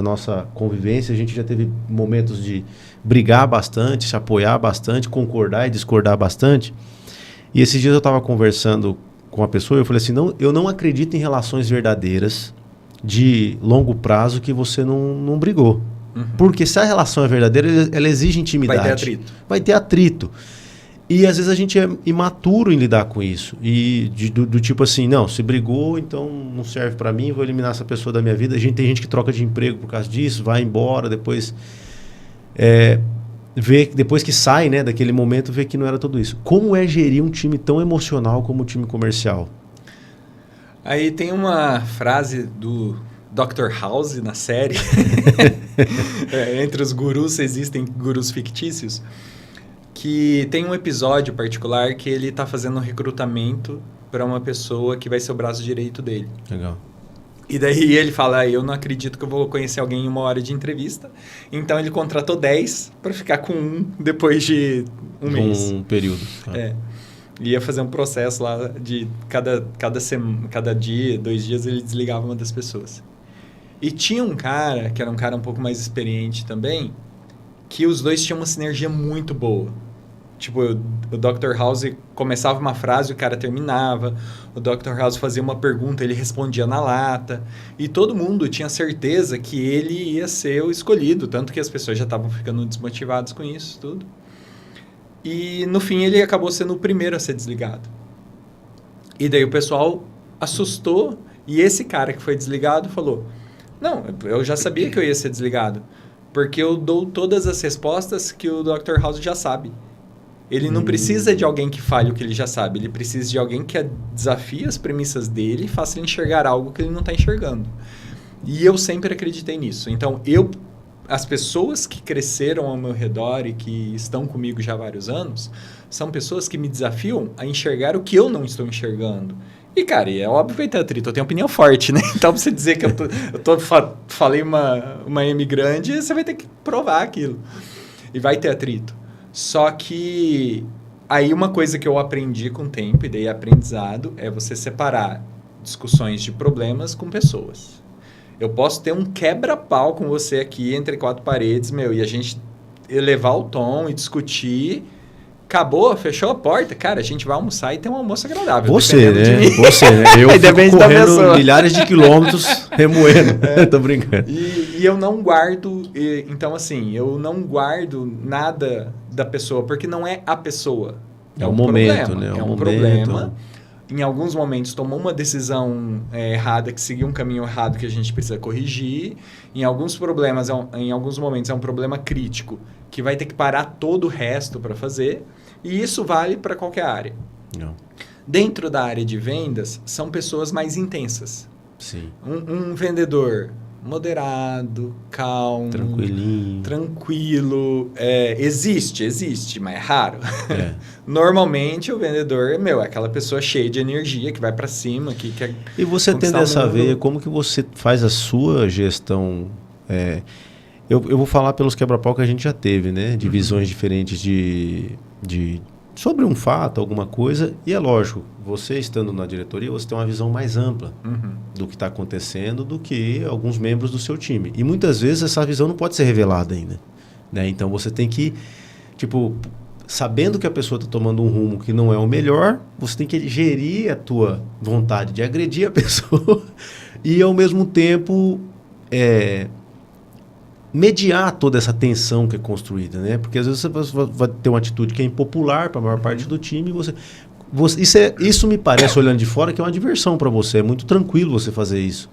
Speaker 1: nossa convivência, a gente já teve momentos de brigar bastante, se apoiar bastante, concordar e discordar bastante. E esses dias eu estava conversando com uma pessoa e eu falei assim, eu não acredito em relações verdadeiras de longo prazo que você não brigou. Porque se a relação é verdadeira, ela exige intimidade. Vai ter atrito. E às vezes a gente é imaturo em lidar com isso. E do tipo assim, não, se brigou, então não serve para mim, vou eliminar essa pessoa da minha vida. Tem gente que troca de emprego por causa disso, vai embora, depois... depois que sai, né, daquele momento, vê que não era tudo isso. Como é gerir um time tão emocional como o time comercial?
Speaker 2: Aí tem uma frase do Dr. House na série. Entre os gurus existem gurus fictícios. Que tem um episódio particular que ele está fazendo um recrutamento para uma pessoa que vai ser o braço direito dele.
Speaker 1: Legal.
Speaker 2: E daí ele fala, eu não acredito que eu vou conhecer alguém em 1 hora de entrevista. Então ele contratou 10 para ficar com um depois de um mês.
Speaker 1: Um período.
Speaker 2: Ia fazer um processo lá de cada dia, 2 dias, ele desligava uma das pessoas. E tinha um cara, que era um cara um pouco mais experiente também, que os dois tinham uma sinergia muito boa. Tipo, o Dr. House começava uma frase e o cara terminava. O Dr. House fazia uma pergunta, ele respondia na lata. E todo mundo tinha certeza que ele ia ser o escolhido. Tanto que as pessoas já estavam ficando desmotivadas com isso tudo. E no fim ele acabou sendo o primeiro a ser desligado. E daí o pessoal assustou. E esse cara que foi desligado falou, não, eu já sabia que eu ia ser desligado. Porque eu dou todas as respostas que o Dr. House já sabe. Ele não precisa de alguém que fale o que ele já sabe. Ele precisa de alguém que desafie as premissas dele e faça ele enxergar algo que ele não está enxergando. E eu sempre acreditei nisso. Então, as pessoas que cresceram ao meu redor e que estão comigo já há vários anos, são pessoas que me desafiam a enxergar o que eu não estou enxergando. E, cara, é óbvio que vai ter atrito. Eu tenho opinião forte, né? Então, pra você dizer que falei uma M grande, você vai ter que provar aquilo. E vai ter atrito. Só que aí uma coisa que eu aprendi com o tempo, e daí aprendizado, é você separar discussões de problemas com pessoas. Eu posso ter um quebra-pau com você aqui entre 4 paredes, e a gente elevar o tom e discutir, Acabou, fechou a porta, cara, a gente vai almoçar e tem um almoço agradável.
Speaker 1: Você, né?
Speaker 2: dependendo de mim.
Speaker 1: Você,
Speaker 2: Acabou, fechou a porta, cara, a gente vai almoçar e tem um almoço agradável.
Speaker 1: né? Você, né? Eu
Speaker 2: Aí
Speaker 1: fico
Speaker 2: depende da
Speaker 1: correndo
Speaker 2: pessoa.
Speaker 1: milhares de quilômetros remoendo. Tô brincando.
Speaker 2: E eu não guardo, então assim, eu não guardo nada da pessoa, porque não é a pessoa.
Speaker 1: É um momento, né?
Speaker 2: É um problema. Em alguns momentos tomou uma decisão errada, que seguiu um caminho errado que a gente precisa corrigir. Em alguns problemas, em alguns momentos é um problema crítico, que vai ter que parar todo o resto para fazer. E isso vale para qualquer área.
Speaker 1: Não.
Speaker 2: Dentro da área de vendas, são pessoas mais intensas.
Speaker 1: Sim.
Speaker 2: Um vendedor moderado, calmo, tranquilo. Existe, mas é raro.
Speaker 1: É.
Speaker 2: Normalmente o vendedor é aquela pessoa cheia de energia, que vai para cima, que quer.
Speaker 1: E você tendo essa veia, como que você faz a sua gestão? Eu vou falar pelos quebra-pau que a gente já teve, né? De visões diferentes sobre um fato, alguma coisa. E é lógico, você estando na diretoria, você tem uma visão mais ampla do que está acontecendo do que alguns membros do seu time. E muitas vezes essa visão não pode ser revelada ainda, né? Então você tem que, sabendo que a pessoa está tomando um rumo que não é o melhor, você tem que gerir a tua vontade de agredir a pessoa e, ao mesmo tempo, mediar toda essa tensão que é construída, né? Porque às vezes você vai ter uma atitude que é impopular para a maior parte do time e isso me parece, olhando de fora, que é uma diversão para você. É muito tranquilo você fazer isso.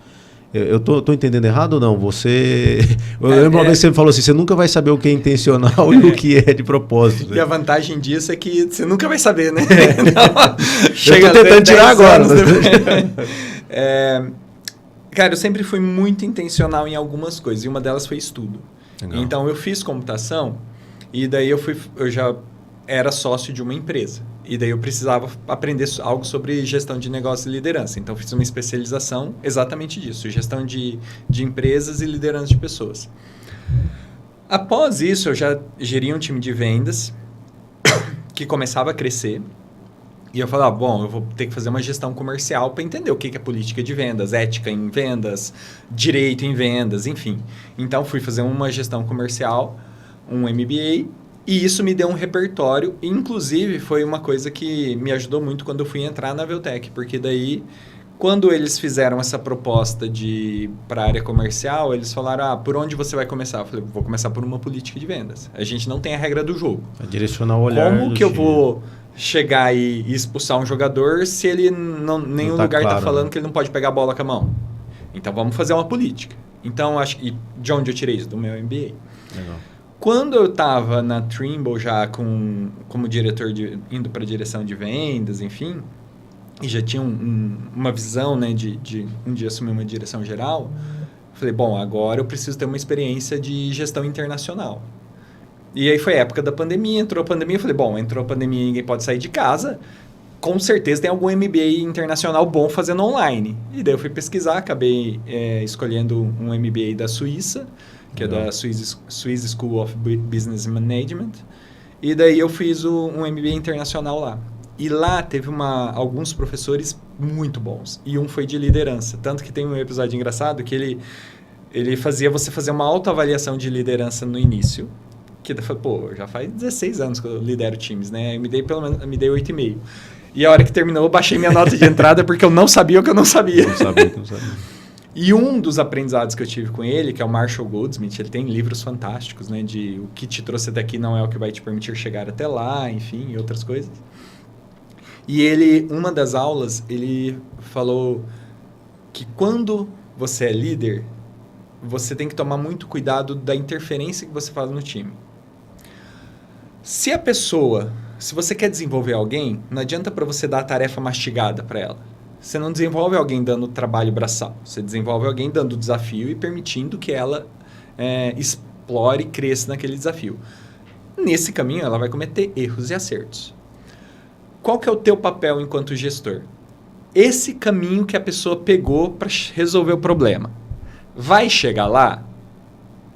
Speaker 1: Eu tô entendendo errado ou não? Eu lembro uma vez que você me falou assim, você nunca vai saber o que é intencional e o que é de propósito. Né?
Speaker 2: E a vantagem disso é que você nunca vai saber, né?
Speaker 1: Eu tô tentando tirar agora.
Speaker 2: Cara, eu sempre fui muito intencional em algumas coisas, e uma delas foi estudo.
Speaker 1: Legal.
Speaker 2: Então, eu fiz computação, e daí eu já era sócio de uma empresa. E daí eu precisava aprender algo sobre gestão de negócio e liderança. Então, eu fiz uma especialização exatamente disso, gestão de empresas e liderança de pessoas. Após isso, eu já geria um time de vendas que começava a crescer. E eu falava, eu vou ter que fazer uma gestão comercial para entender o que é política de vendas, ética em vendas, direito em vendas, enfim. Então, fui fazer uma gestão comercial, um MBA, e isso me deu um repertório. Inclusive, foi uma coisa que me ajudou muito quando eu fui entrar na Veltec, porque daí, quando eles fizeram essa proposta para a área comercial, eles falaram, por onde você vai começar? Eu falei, vou começar por uma política de vendas. A gente não tem a regra do jogo.
Speaker 1: Vai direcionar o olhar.
Speaker 2: Como que eu vou chegar e expulsar um jogador se ele nenhum lugar está falando que ele não pode pegar a bola com a mão? Então, vamos fazer uma política. Então, e de onde eu tirei isso? Do meu MBA.
Speaker 1: Legal.
Speaker 2: Quando eu estava na Trimble já como diretor, indo para a direção de vendas, enfim, e já tinha uma visão, né, de um dia assumir uma direção geral, falei, agora eu preciso ter uma experiência de gestão internacional. E aí foi a época da pandemia, entrou a pandemia, eu falei, entrou a pandemia, ninguém pode sair de casa, com certeza tem algum MBA internacional bom fazendo online. E daí eu fui pesquisar, acabei escolhendo um MBA da Suíça, que é da Swiss School of Business Management, e daí eu fiz um MBA internacional lá. E lá teve alguns professores muito bons, e um foi de liderança, tanto que tem um episódio engraçado que ele fazia você fazer uma autoavaliação de liderança no início, que já faz 16 anos que eu lidero times, né? Me dei 8,5. E a hora que terminou, eu baixei minha nota de entrada porque eu não sabia o que eu não sabia.
Speaker 1: Não sabia.
Speaker 2: E um dos aprendizados que eu tive com ele, que é o Marshall Goldsmith, ele tem livros fantásticos, né? De o que te trouxe daqui não é o que vai te permitir chegar até lá, enfim, e outras coisas. E uma das aulas, ele falou que quando você é líder, você tem que tomar muito cuidado da interferência que você faz no time. Se você quer desenvolver alguém, não adianta para você dar a tarefa mastigada para ela. Você não desenvolve alguém dando trabalho braçal. Você desenvolve alguém dando desafio e permitindo que ela explore e cresça naquele desafio. Nesse caminho, ela vai cometer erros e acertos. Qual que é o teu papel enquanto gestor? Esse caminho que a pessoa pegou para resolver o problema. Vai chegar lá?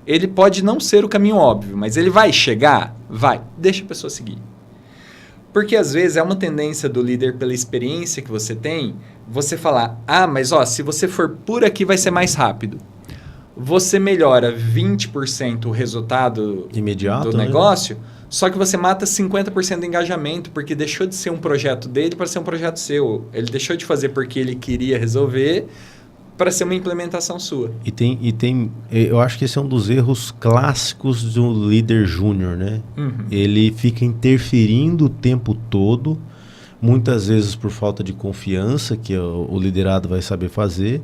Speaker 2: Ele pode não ser o caminho óbvio, mas ele vai chegar? Vai. Deixa a pessoa seguir. Porque às vezes é uma tendência do líder, pela experiência que você tem, você falar, mas se você for por aqui vai ser mais rápido. você melhora 20% o resultado
Speaker 1: imediato,
Speaker 2: do negócio, só que você mata 50% do engajamento, porque deixou de ser um projeto dele para ser um projeto seu. Ele deixou de fazer porque ele queria resolver para ser uma implementação sua.
Speaker 1: Eu acho que esse é um dos erros clássicos do líder júnior, né? Ele fica interferindo o tempo todo, muitas vezes por falta de confiança, que o liderado vai saber fazer.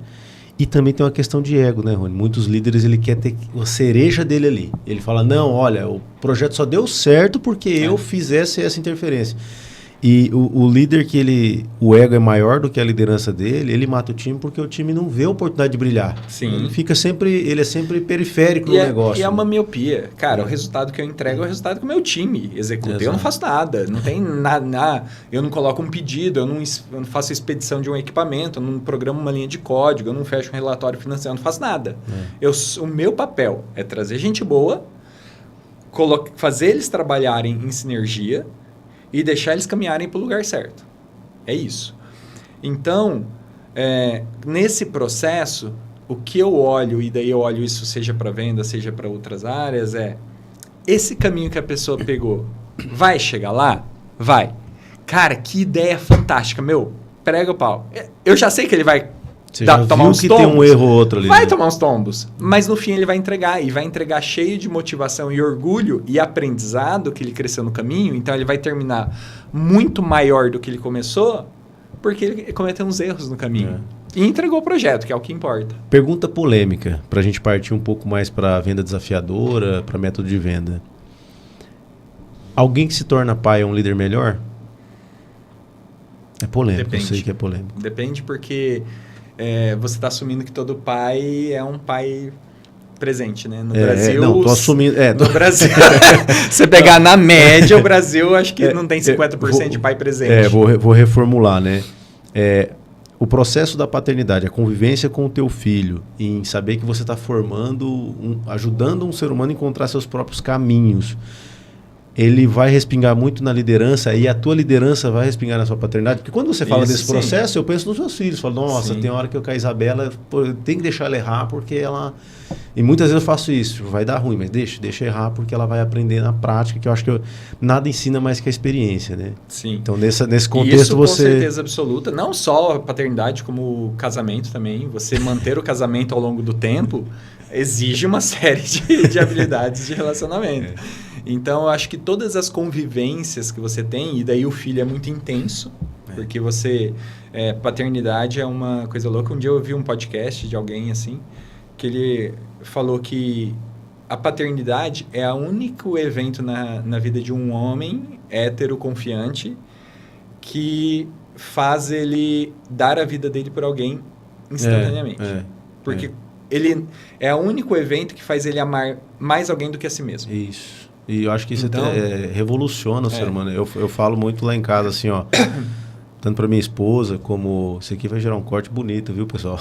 Speaker 1: E também tem uma questão de ego, né, Rony? Muitos líderes, ele quer ter a cereja dele ali. Ele fala, não, olha, o projeto só deu certo porque eu fiz essa interferência. E o líder o ego é maior do que a liderança dele, ele mata o time porque o time não vê a oportunidade de brilhar.
Speaker 2: Sim.
Speaker 1: Ele é sempre periférico no negócio.
Speaker 2: E é uma miopia. Cara, o resultado que eu entrego é o resultado que o meu time executa. Exato. Eu não faço nada, não tem nada. Eu não coloco um pedido, eu não faço a expedição de um equipamento, eu não programo uma linha de código, eu não fecho um relatório financeiro, eu não faço nada. O meu papel é trazer gente boa, fazer eles trabalharem em sinergia, e deixar eles caminharem para o lugar certo. É isso. Então, nesse processo, o que eu olho, e daí eu olho isso seja para venda, seja para outras áreas, esse caminho que a pessoa pegou, vai chegar lá? Vai. Cara, que ideia fantástica, meu. Prega o pau. Eu já sei que ele vai tomar uns tombos. Tem um erro ou outro ali. Vai tomar uns tombos. Mas no fim ele vai entregar. E vai entregar cheio de motivação e orgulho e aprendizado que ele cresceu no caminho. Então ele vai terminar muito maior do que ele começou, porque ele cometeu uns erros no caminho. E entregou o projeto, que é o que importa.
Speaker 1: Pergunta polêmica, para a gente partir um pouco mais para venda desafiadora, para método de venda. Alguém que se torna pai é um líder melhor? É polêmico, eu sei que é polêmico.
Speaker 2: Depende porque... você está assumindo que todo pai é um pai presente, né? No Brasil...
Speaker 1: Não, tô assumindo...
Speaker 2: No Brasil, você pegar na média, o Brasil acho que não tem 50% de pai presente.
Speaker 1: Vou reformular, né? O processo da paternidade, a convivência com o teu filho, em saber que você está ajudando um ser humano a encontrar seus próprios caminhos, ele vai respingar muito na liderança e a tua liderança vai respingar na sua paternidade. Porque quando você fala desse processo, eu penso nos seus filhos. Falo, nossa, tem hora que eu com a Isabela, eu tenho que deixar ela errar porque ela... E muitas vezes eu faço isso. Vai dar ruim, mas deixa errar porque ela vai aprender na prática, que eu acho que nada ensina mais que a experiência, né?
Speaker 2: Sim.
Speaker 1: Então, nesse contexto
Speaker 2: isso,
Speaker 1: você...
Speaker 2: com certeza absoluta. Não só a paternidade, como o casamento também. Você manter o casamento ao longo do tempo exige uma série de habilidades de relacionamento. Então, eu acho que todas as convivências que você tem, e daí o filho é muito intenso, porque paternidade é uma coisa louca. Um dia eu ouvi um podcast de alguém assim, que ele falou que a paternidade é o único evento na vida de um homem hétero confiante que faz ele dar a vida dele por alguém instantaneamente. Porque ele é o único evento que faz ele amar mais alguém do que a si mesmo.
Speaker 1: Isso. E eu acho que isso revoluciona o ser humano. Eu falo muito lá em casa, assim, ó, tanto para minha esposa como... Isso aqui vai gerar um corte bonito, viu, pessoal?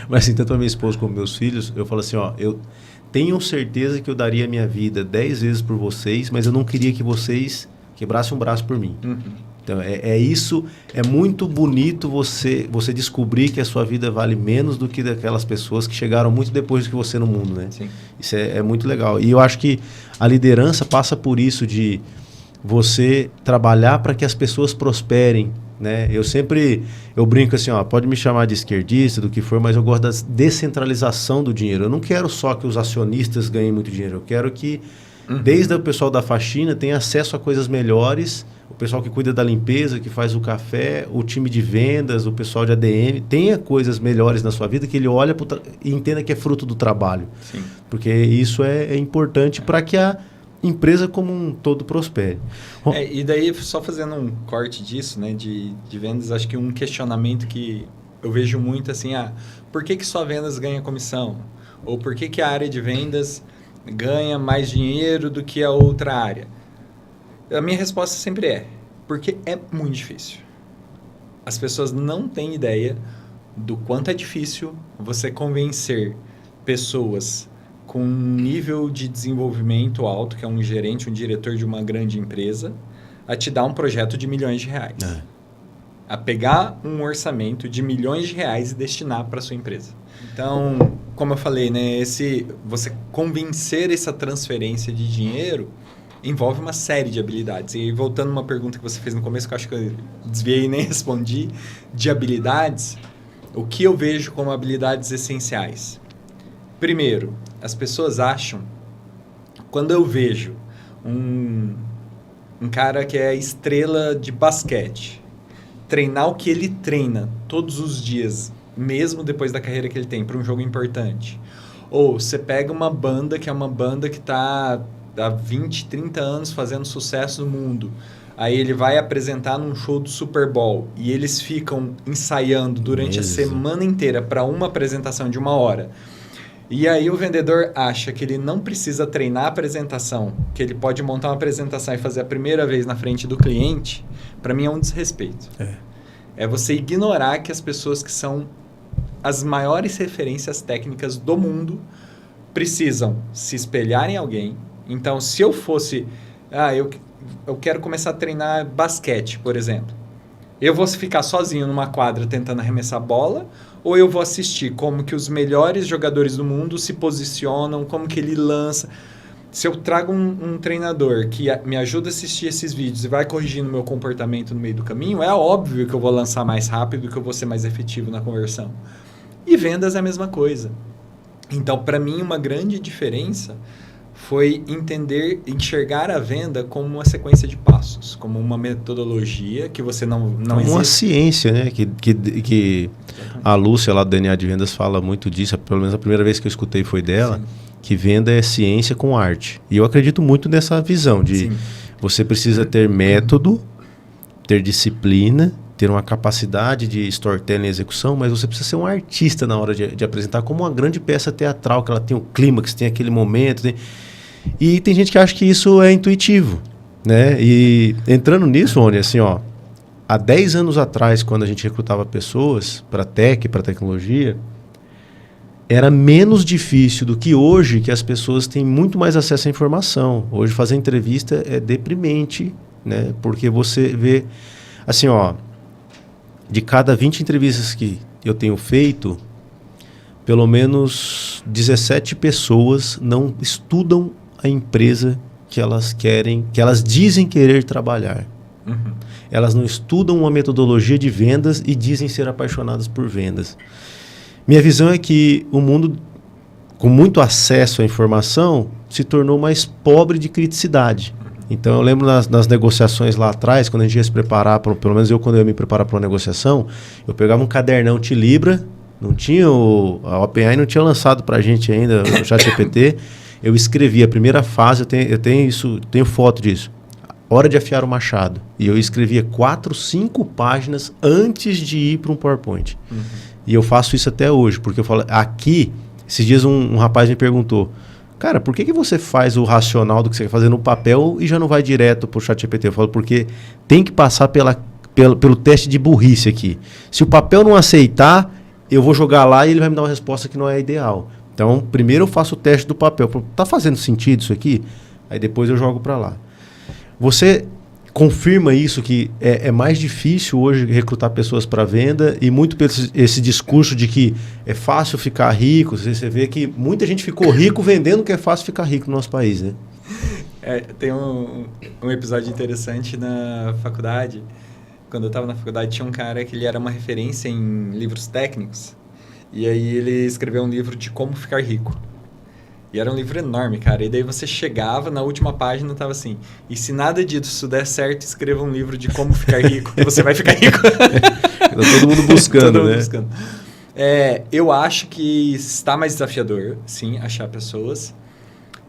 Speaker 1: Mas assim, tanto para minha esposa como meus filhos, eu falo assim, ó, eu tenho certeza que eu daria a minha vida 10 vezes por vocês, mas eu não queria que vocês quebrassem um braço por mim. Então, isso, é muito bonito você descobrir que a sua vida vale menos do que daquelas pessoas que chegaram muito depois do que você no mundo, né?
Speaker 2: Sim.
Speaker 1: Isso é muito legal. E eu acho que a liderança passa por isso, de você trabalhar para que as pessoas prosperem, né? Eu brinco assim, ó, pode me chamar de esquerdista, do que for, mas eu gosto da descentralização do dinheiro. Eu não quero só que os acionistas ganhem muito dinheiro, eu quero que desde o pessoal da faxina tenha acesso a coisas melhores, o pessoal que cuida da limpeza, que faz o café, o time de vendas, o pessoal de ADM, tenha coisas melhores na sua vida, que ele olha e entenda que é fruto do trabalho.
Speaker 2: Sim.
Speaker 1: Porque isso é importante para que a empresa como um todo prospere.
Speaker 2: E daí, só fazendo um corte disso, né, de vendas, acho que um questionamento que eu vejo muito assim, por que só vendas ganha comissão? Ou por que a área de vendas ganha mais dinheiro do que a outra área? A minha resposta sempre é, porque é muito difícil. As pessoas não têm ideia do quanto é difícil você convencer pessoas com um nível de desenvolvimento alto, que é um gerente, um diretor de uma grande empresa, a te dar um projeto de milhões de reais. A pegar um orçamento de milhões de reais e destinar para a sua empresa. Então, como eu falei, né, você convencer essa transferência de dinheiro envolve uma série de habilidades. E voltando a uma pergunta que você fez no começo, que eu acho que eu desviei e nem respondi, de habilidades, o que eu vejo como habilidades essenciais? Primeiro, as pessoas acham, quando eu vejo um cara que é estrela de basquete, treinar o que ele treina todos os dias, mesmo depois da carreira que ele tem, para um jogo importante. Ou você pega uma banda que é uma banda que está há 20, 30 anos fazendo sucesso no mundo. Aí ele vai apresentar num show do Super Bowl e eles ficam ensaiando durante a semana inteira para uma apresentação de 1 hora. E aí o vendedor acha que ele não precisa treinar a apresentação, que ele pode montar uma apresentação e fazer a primeira vez na frente do cliente. Para mim é um desrespeito. É você ignorar que as pessoas que são as maiores referências técnicas do mundo precisam se espelhar em alguém. Então, se eu fosse... eu quero começar a treinar basquete, por exemplo. Eu vou ficar sozinho numa quadra tentando arremessar bola, ou eu vou assistir como que os melhores jogadores do mundo se posicionam, como que ele lança. Se eu trago um treinador que me ajuda a assistir esses vídeos e vai corrigindo meu comportamento no meio do caminho, é óbvio que eu vou lançar mais rápido, que eu vou ser mais efetivo na conversão. E vendas é a mesma coisa. Então, para mim, uma grande diferença foi enxergar a venda como uma sequência de passos, como uma metodologia que você não existe.
Speaker 1: Uma ciência, né? Que a Lúcia, lá do DNA de Vendas, fala muito disso. Pelo menos a primeira vez que eu escutei foi dela. Sim. Que venda é ciência com arte. E eu acredito muito nessa visão de Sim. Você precisa ter método, ter disciplina, ter uma capacidade de storytelling e execução, mas você precisa ser um artista na hora de apresentar, como uma grande peça teatral, que ela tem o clímax, tem aquele momento. E tem gente que acha que isso é intuitivo, né? E entrando nisso, Rony, assim, ó, há 10 anos atrás, quando a gente recrutava pessoas para tech, para tecnologia, era menos difícil do que hoje, que as pessoas têm muito mais acesso à informação. Hoje fazer entrevista é deprimente, né? Porque você vê, assim, ó, de cada 20 entrevistas que eu tenho feito, pelo menos 17 pessoas não estudam a empresa que elas querem, que elas dizem querer trabalhar. Uhum. Elas não estudam uma metodologia de vendas e dizem ser apaixonadas por vendas. Minha visão é que o mundo, com muito acesso à informação, se tornou mais pobre de criticidade. Então, eu lembro nas negociações lá atrás, quando a gente ia se preparar, pelo menos quando eu ia me preparar para uma negociação, eu pegava um cadernão Tilibra, não tinha a OpenAI não tinha lançado para a gente ainda o ChatGPT, eu escrevi a primeira fase, eu tenho foto disso, hora de afiar o machado, e eu escrevia 4, 5 páginas antes de ir para um PowerPoint. Uhum. E eu faço isso até hoje, porque eu falo, aqui, esses dias um rapaz me perguntou, cara, por que você faz o racional do que você quer fazer no papel e já não vai direto para o ChatGPT? Eu falo, porque tem que passar pelo teste de burrice aqui. Se o papel não aceitar, eu vou jogar lá e ele vai me dar uma resposta que não é ideal. Então, primeiro eu faço o teste do papel. Tá fazendo sentido isso aqui? Aí depois eu jogo para lá. Você confirma isso, que é mais difícil hoje recrutar pessoas para venda, e muito pelo esse discurso de que é fácil ficar rico. Você vê que muita gente ficou rico vendendo que é fácil ficar rico no nosso país, né?
Speaker 2: Tem um episódio interessante na faculdade. Quando eu estava na faculdade, tinha um cara que ele era uma referência em livros técnicos. E aí ele escreveu um livro de como ficar rico. E era um livro enorme, cara. E daí você chegava, na última página tava assim, e se nada disso der certo, escreva um livro de como ficar rico, que você vai ficar rico.
Speaker 1: Tá todo mundo buscando, todo mundo buscando.
Speaker 2: Eu acho que está mais desafiador, sim, achar pessoas.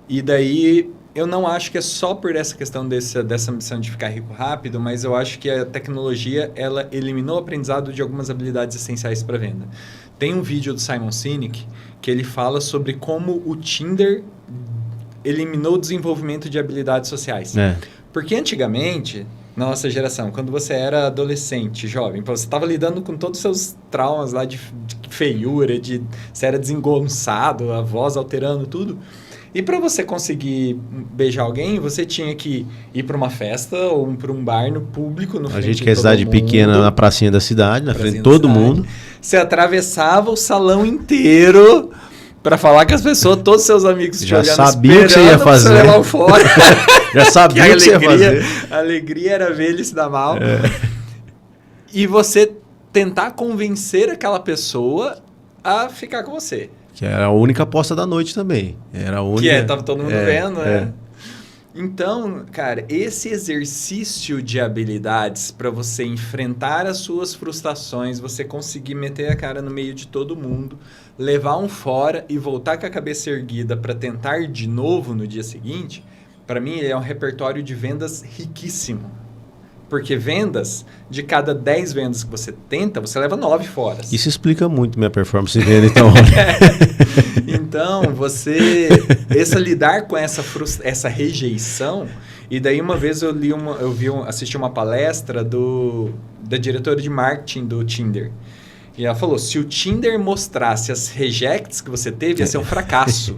Speaker 2: E daí, eu não acho que é só por essa questão dessa ambição de ficar rico rápido, mas eu acho que a tecnologia, ela eliminou o aprendizado de algumas habilidades essenciais para venda. Tem um vídeo do Simon Sinek que ele fala sobre como o Tinder eliminou o desenvolvimento de habilidades sociais. Porque antigamente, na nossa geração, quando você era adolescente, jovem, você estava lidando com todos os seus traumas lá de feiura, você era desengonçado, a voz alterando tudo. E para você conseguir beijar alguém, você tinha que ir para uma festa ou para um bar no público, no frente de todo mundo. A gente que é cidade
Speaker 1: pequena, na pracinha da cidade, na frente de todo mundo.
Speaker 2: Você atravessava o salão inteiro Pra falar com as pessoas, todos os seus amigos te
Speaker 1: Já
Speaker 2: olhando,
Speaker 1: sabia o que você ia fazer.
Speaker 2: Pra você levar o fora.
Speaker 1: Já sabia o que você ia fazer.
Speaker 2: A alegria era ver ele se dar mal. E você tentar convencer aquela pessoa a ficar com você.
Speaker 1: Que era a única aposta da noite também. Era a única...
Speaker 2: Tava todo mundo vendo, né? Então, cara, esse exercício de habilidades para você enfrentar as suas frustrações, você conseguir meter a cara no meio de todo mundo, levar um fora e voltar com a cabeça erguida para tentar de novo no dia seguinte, para mim ele é um repertório de vendas riquíssimo. Porque vendas, de cada 10 vendas que você tenta, você leva 9 fora.
Speaker 1: Isso explica muito minha performance em venda, então.
Speaker 2: Então, lidar com essa rejeição, e daí uma vez assisti uma palestra da diretora de marketing do Tinder. E ela falou, se o Tinder mostrasse as rejects que você teve, ia ser um fracasso.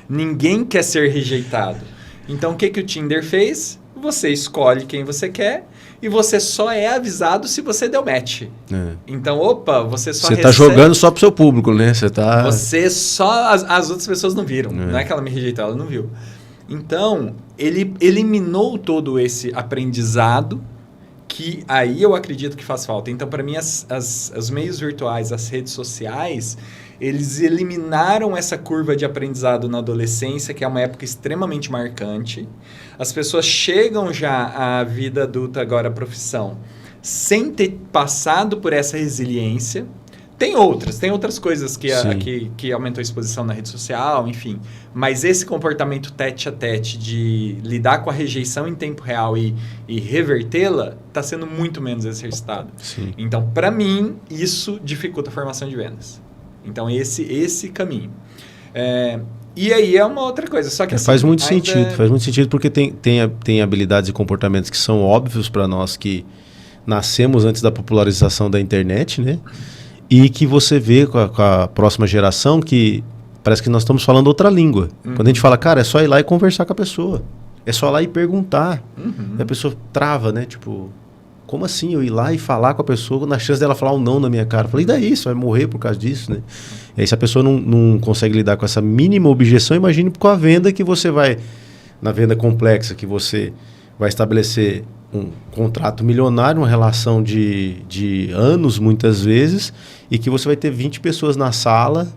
Speaker 2: Ninguém quer ser rejeitado. Então, o que o Tinder fez? Você escolhe quem você quer e você só é avisado se você deu match. Então, você só
Speaker 1: tá jogando só pro seu público, né?
Speaker 2: Você só... As outras pessoas não viram. Não é que ela me rejeitou, ela não viu. Então, ele eliminou todo esse aprendizado que aí eu acredito que faz falta. Então, para mim, os meios virtuais, as redes sociais, eles eliminaram essa curva de aprendizado na adolescência, que é uma época extremamente marcante. As pessoas chegam já à vida adulta, agora à profissão, sem ter passado por essa resiliência. Tem outras coisas que aumentou a exposição na rede social, enfim. Mas esse comportamento tete a tete de lidar com a rejeição em tempo real e revertê-la está sendo muito menos exercitado.
Speaker 1: Sim.
Speaker 2: Então, para mim, isso dificulta a formação de vendas. Então, esse caminho. E aí é uma outra coisa. Só que assim,
Speaker 1: faz muito sentido porque tem habilidades e comportamentos que são óbvios para nós que nascemos antes da popularização da internet, né? E que você vê com a próxima geração que parece que nós estamos falando outra língua. Quando a gente fala, cara, é só ir lá e conversar com a pessoa. É só ir lá e perguntar. E a pessoa trava, né? Tipo, como assim eu ir lá e falar com a pessoa na chance dela falar um não na minha cara? Eu falei, e daí? Você vai morrer por causa disso, né? E aí se a pessoa não consegue lidar com essa mínima objeção, imagine com a venda que você vai... Na venda complexa que você vai estabelecer um contrato milionário, uma relação de anos, muitas vezes, e que você vai ter 20 pessoas na sala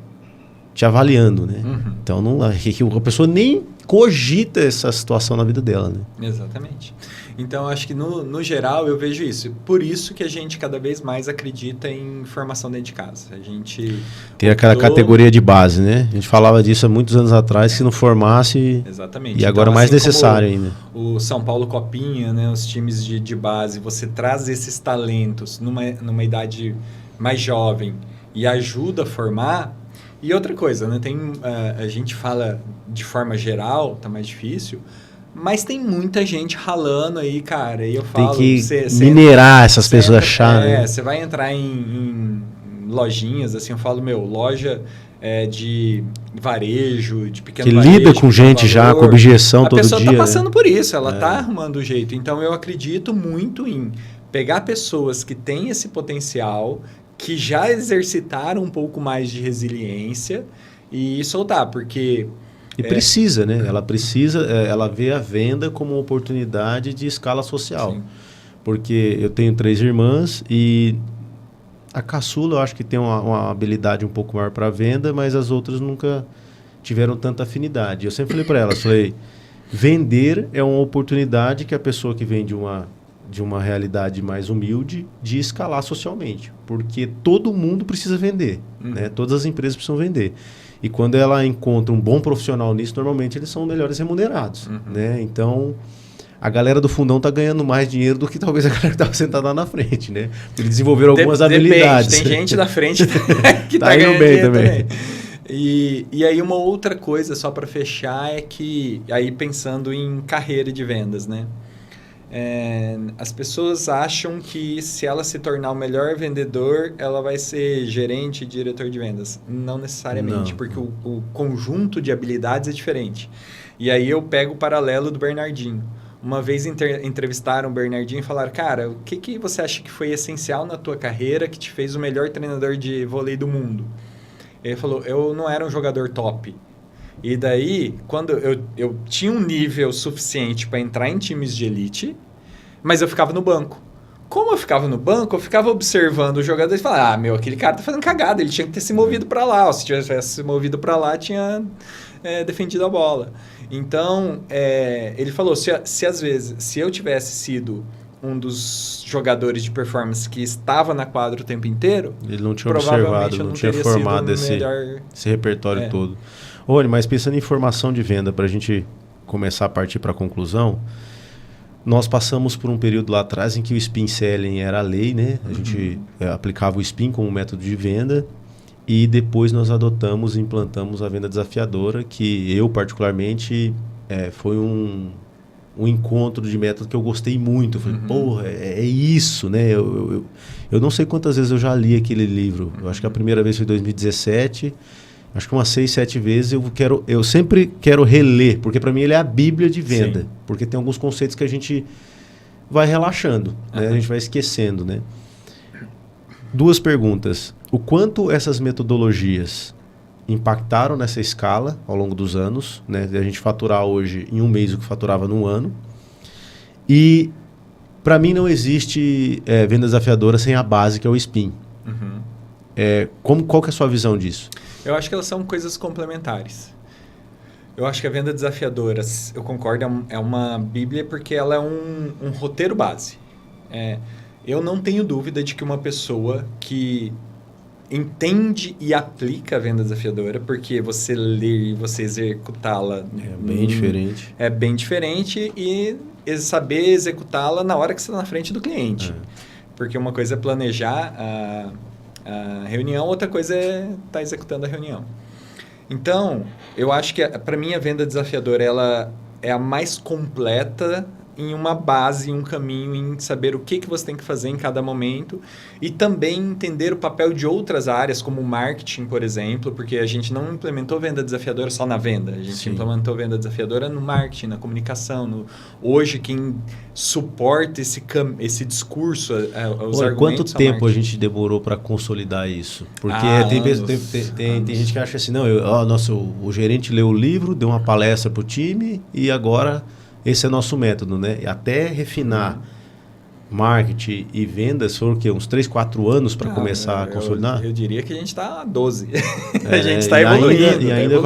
Speaker 1: te avaliando, né? Então, a pessoa nem cogita essa situação na vida dela, né?
Speaker 2: Exatamente. Então, acho que no geral eu vejo isso. Por isso que a gente cada vez mais acredita em formação dentro de casa. A gente...
Speaker 1: Tem aquela categoria de base, né? A gente falava disso há muitos anos atrás, se não formasse...
Speaker 2: Exatamente.
Speaker 1: E agora
Speaker 2: então,
Speaker 1: mais necessário ainda.
Speaker 2: O São Paulo Copinha, né? Os times de base, você traz esses talentos numa idade mais jovem e ajuda a formar. E outra coisa, né? A gente fala de forma geral, tá mais difícil... Mas tem muita gente ralando aí, cara. E eu falo...
Speaker 1: Tem que minerar essas pessoas achadas.
Speaker 2: Né? Você vai entrar em lojinhas, assim, eu falo, loja de varejo, de pequeno
Speaker 1: que
Speaker 2: varejo.
Speaker 1: Que lida com gente já, com objeção todo dia.
Speaker 2: A pessoa tá passando por isso, ela tá arrumando o jeito. Então, eu acredito muito em pegar pessoas que têm esse potencial, que já exercitaram um pouco mais de resiliência e soltar, porque...
Speaker 1: E precisa, né? Ela vê a venda como uma oportunidade de escala social. Sim. Porque eu tenho 3 irmãs e a caçula eu acho que tem uma habilidade um pouco maior para venda, mas as outras nunca tiveram tanta afinidade. Eu sempre falei para elas, vender é uma oportunidade que a pessoa que vem de uma realidade mais humilde de escalar socialmente. Porque todo mundo precisa vender, né? Todas as empresas precisam vender. E quando ela encontra um bom profissional nisso, normalmente eles são melhores remunerados, né? Então, a galera do fundão está ganhando mais dinheiro do que talvez a galera que estava sentada lá na frente, né? Eles desenvolveram algumas habilidades.
Speaker 2: Tem gente da frente que está ganhando bem também. E aí uma outra coisa, só para fechar, é que, aí pensando em carreira de vendas, né? As pessoas acham que se ela se tornar o melhor vendedor, ela vai ser gerente e diretor de vendas. Não necessariamente, porque o conjunto de habilidades é diferente. E aí eu pego o paralelo do Bernardinho. Uma vez entrevistaram o Bernardinho e falaram, cara, o que você acha que foi essencial na tua carreira que te fez o melhor treinador de vôlei do mundo? Ele falou, eu não era um jogador top. E daí, quando eu tinha um nível suficiente para entrar em times de elite, mas eu ficava no banco. Como eu ficava no banco, eu ficava observando os jogadores e falava, aquele cara tá fazendo cagada, ele tinha que ter se movido para lá. Ó, se tivesse se movido para lá, tinha defendido a bola. Então, ele falou, se às vezes, se eu tivesse sido um dos jogadores de performance que estava na quadra o tempo inteiro,
Speaker 1: ele não tinha observado, não tinha formado esse repertório todo. Rony, mas pensando em formação de venda, para a gente começar a partir para a conclusão, nós passamos por um período lá atrás em que o spin selling era a lei, né? A gente aplicava o spin como método de venda e depois nós adotamos e implantamos a venda desafiadora, que eu particularmente foi um encontro de método que eu gostei muito. Eu falei, porra, é isso, né? Eu não sei quantas vezes eu já li aquele livro. Eu acho que a primeira vez foi em 2017. Acho que umas 6, 7 vezes eu sempre quero reler, porque para mim ele é a bíblia de venda. Sim. Porque tem alguns conceitos que a gente vai relaxando, né? A gente vai esquecendo, né? 2 perguntas. O quanto essas metodologias impactaram nessa escala ao longo dos anos, né? A gente faturar hoje em um mês o que faturava num ano. E para mim não existe venda desafiadora sem a base, que é o spin. Qual que é a sua visão disso?
Speaker 2: Eu acho que elas são coisas complementares. Eu acho que a venda desafiadora, eu concordo, é uma bíblia porque ela é um roteiro base. Eu não tenho dúvida de que uma pessoa que entende e aplica a venda desafiadora, porque você ler e você executá-la...
Speaker 1: É bem diferente.
Speaker 2: É bem diferente e saber executá-la na hora que você está na frente do cliente. Porque uma coisa é planejar a reunião, outra coisa é estar executando a reunião. Então, eu acho que para mim a venda desafiadora ela é a mais completa em uma base, em um caminho, em saber o que você tem que fazer em cada momento e também entender o papel de outras áreas, como o marketing, por exemplo, porque a gente não implementou venda desafiadora só na venda, a gente implementou venda desafiadora no marketing, na comunicação. Hoje, quem suporta esse discurso, os argumentos...
Speaker 1: Quanto tempo a gente demorou para consolidar isso? Porque tem gente que acha assim, não, o gerente leu o livro, deu uma palestra para o time e agora... Esse é nosso método, né? Até refinar marketing e vendas foram o quê? Uns 3, 4 anos para começar a consolidar?
Speaker 2: Eu diria que a gente está há 12. A gente está evoluindo.
Speaker 1: E ainda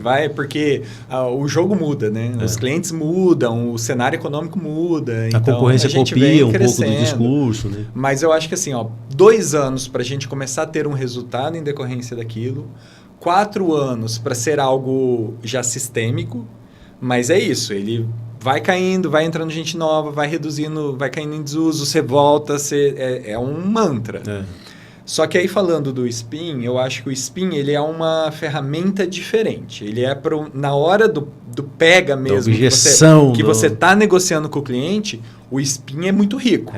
Speaker 2: vai porque o jogo muda, né? Os clientes mudam, o cenário econômico muda.
Speaker 1: A concorrência copia um pouco do discurso, né?
Speaker 2: Mas eu acho que assim, 2 anos para a gente começar a ter um resultado em decorrência daquilo, 4 anos para ser algo já sistêmico. Mas é isso, ele vai caindo, vai entrando gente nova, vai reduzindo, vai caindo em desuso, você volta, é um mantra. Só que aí falando do spin, eu acho que o spin ele é uma ferramenta diferente. Ele é na hora do pega mesmo, que você está negociando com o cliente, o spin é muito rico.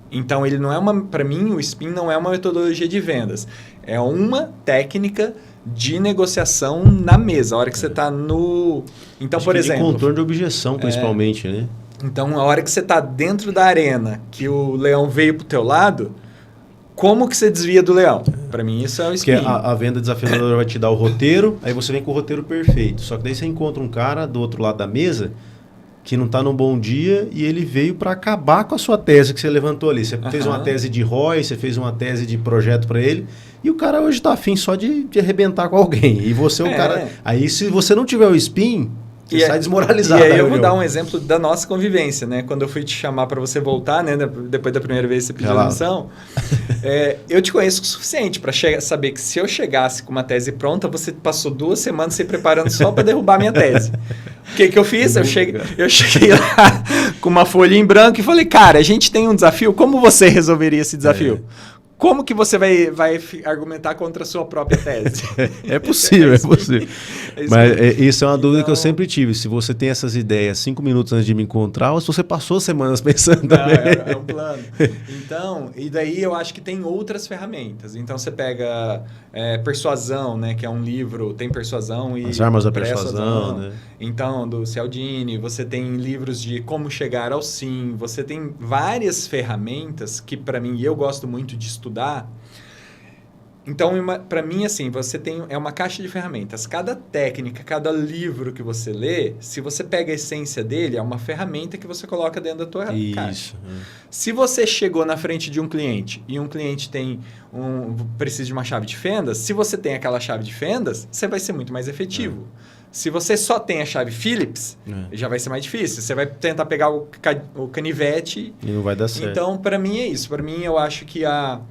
Speaker 2: Então ele não é para mim o spin não é uma metodologia de vendas, é uma técnica de negociação na mesa, a hora que você está no... Então, por exemplo...
Speaker 1: De contorno de objeção, principalmente, né?
Speaker 2: Então, a hora que você está dentro da arena, que o leão veio para o teu lado, como que você desvia do leão? Para mim, isso é o spin.
Speaker 1: Porque a venda desafiadora vai te dar o roteiro, aí você vem com o roteiro perfeito. Só que daí você encontra um cara do outro lado da mesa que não está num bom dia e ele veio para acabar com a sua tese que você levantou ali. Você fez uma tese de ROI, você fez uma tese de projeto para ele e o cara hoje está afim só de arrebentar com alguém. E você o cara... Aí se você não tiver o spin, você sai desmoralizado.
Speaker 2: E aí eu vou dar um exemplo da nossa convivência, né? Quando eu fui te chamar para você voltar, né? Depois da primeira vez que você pediu admissão, eu te conheço o suficiente para saber que se eu chegasse com uma tese pronta, você passou 2 semanas se preparando só para derrubar minha tese. O que eu fiz? Eu cheguei lá com uma folha em branco e falei, cara, a gente tem um desafio, como você resolveria esse desafio? Como que você vai argumentar contra a sua própria tese?
Speaker 1: É possível, é possível. Mas isso é uma dúvida que eu sempre tive. Se você tem essas ideias 5 minutos antes de me encontrar, ou se você passou semanas pensando também.
Speaker 2: É um plano. Então, e daí eu acho que tem outras ferramentas. Então, você pega Persuasão, né? Que é um livro, tem Persuasão e...
Speaker 1: As Armas da Persuasão, né?
Speaker 2: Então, do Cialdini, você tem livros de como chegar ao sim, você tem várias ferramentas que, para mim, eu gosto muito de estudar, Então, para mim, assim, você tem é uma caixa de ferramentas. Cada técnica, cada livro que você lê, se você pega a essência dele, é uma ferramenta que você coloca dentro da tua caixa.
Speaker 1: Isso.
Speaker 2: Se você chegou na frente de um cliente e um cliente precisa de uma chave de fendas, se você tem aquela chave de fendas, você vai ser muito mais efetivo. Se você só tem a chave Phillips, já vai ser mais difícil. Você vai tentar pegar o canivete...
Speaker 1: E não vai dar certo.
Speaker 2: Então, para mim, é isso. Para mim, eu acho que a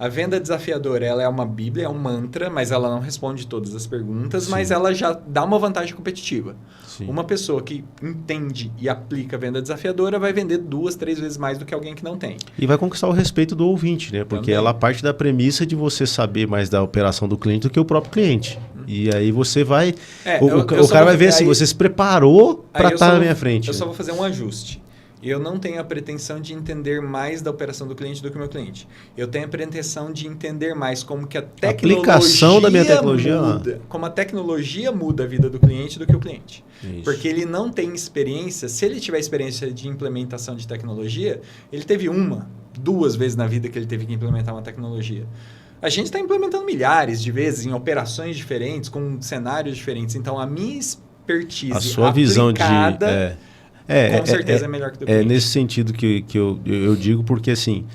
Speaker 2: venda desafiadora, ela é uma bíblia, é um mantra, mas ela não responde todas as perguntas,
Speaker 1: Sim.
Speaker 2: mas ela já dá uma vantagem competitiva.
Speaker 1: Sim.
Speaker 2: Uma pessoa que entende e aplica a venda desafiadora vai vender 2, 3 vezes mais do que alguém que não tem.
Speaker 1: E vai conquistar o respeito do ouvinte, né? Porque ela parte da premissa de você saber mais da operação do cliente do que o próprio cliente. E aí você vai... o cara vai ver assim, você se preparou para estar na minha frente.
Speaker 2: Eu só vou fazer um ajuste. Eu não tenho a pretensão de entender mais da operação do cliente do que o meu cliente. Eu tenho a pretensão de entender mais como que a tecnologia
Speaker 1: aplicação da minha tecnologia
Speaker 2: muda, como a tecnologia muda a vida do cliente do que o cliente.
Speaker 1: Isso.
Speaker 2: Porque ele não tem experiência. Se ele tiver experiência de implementação de tecnologia, ele teve 1, 2 vezes na vida que ele teve que implementar uma tecnologia. A gente está implementando milhares de vezes em operações diferentes, com cenários diferentes. Então, a minha expertise
Speaker 1: a sua visão de...
Speaker 2: com certeza é melhor que do cliente.
Speaker 1: É nesse sentido que eu digo, porque assim,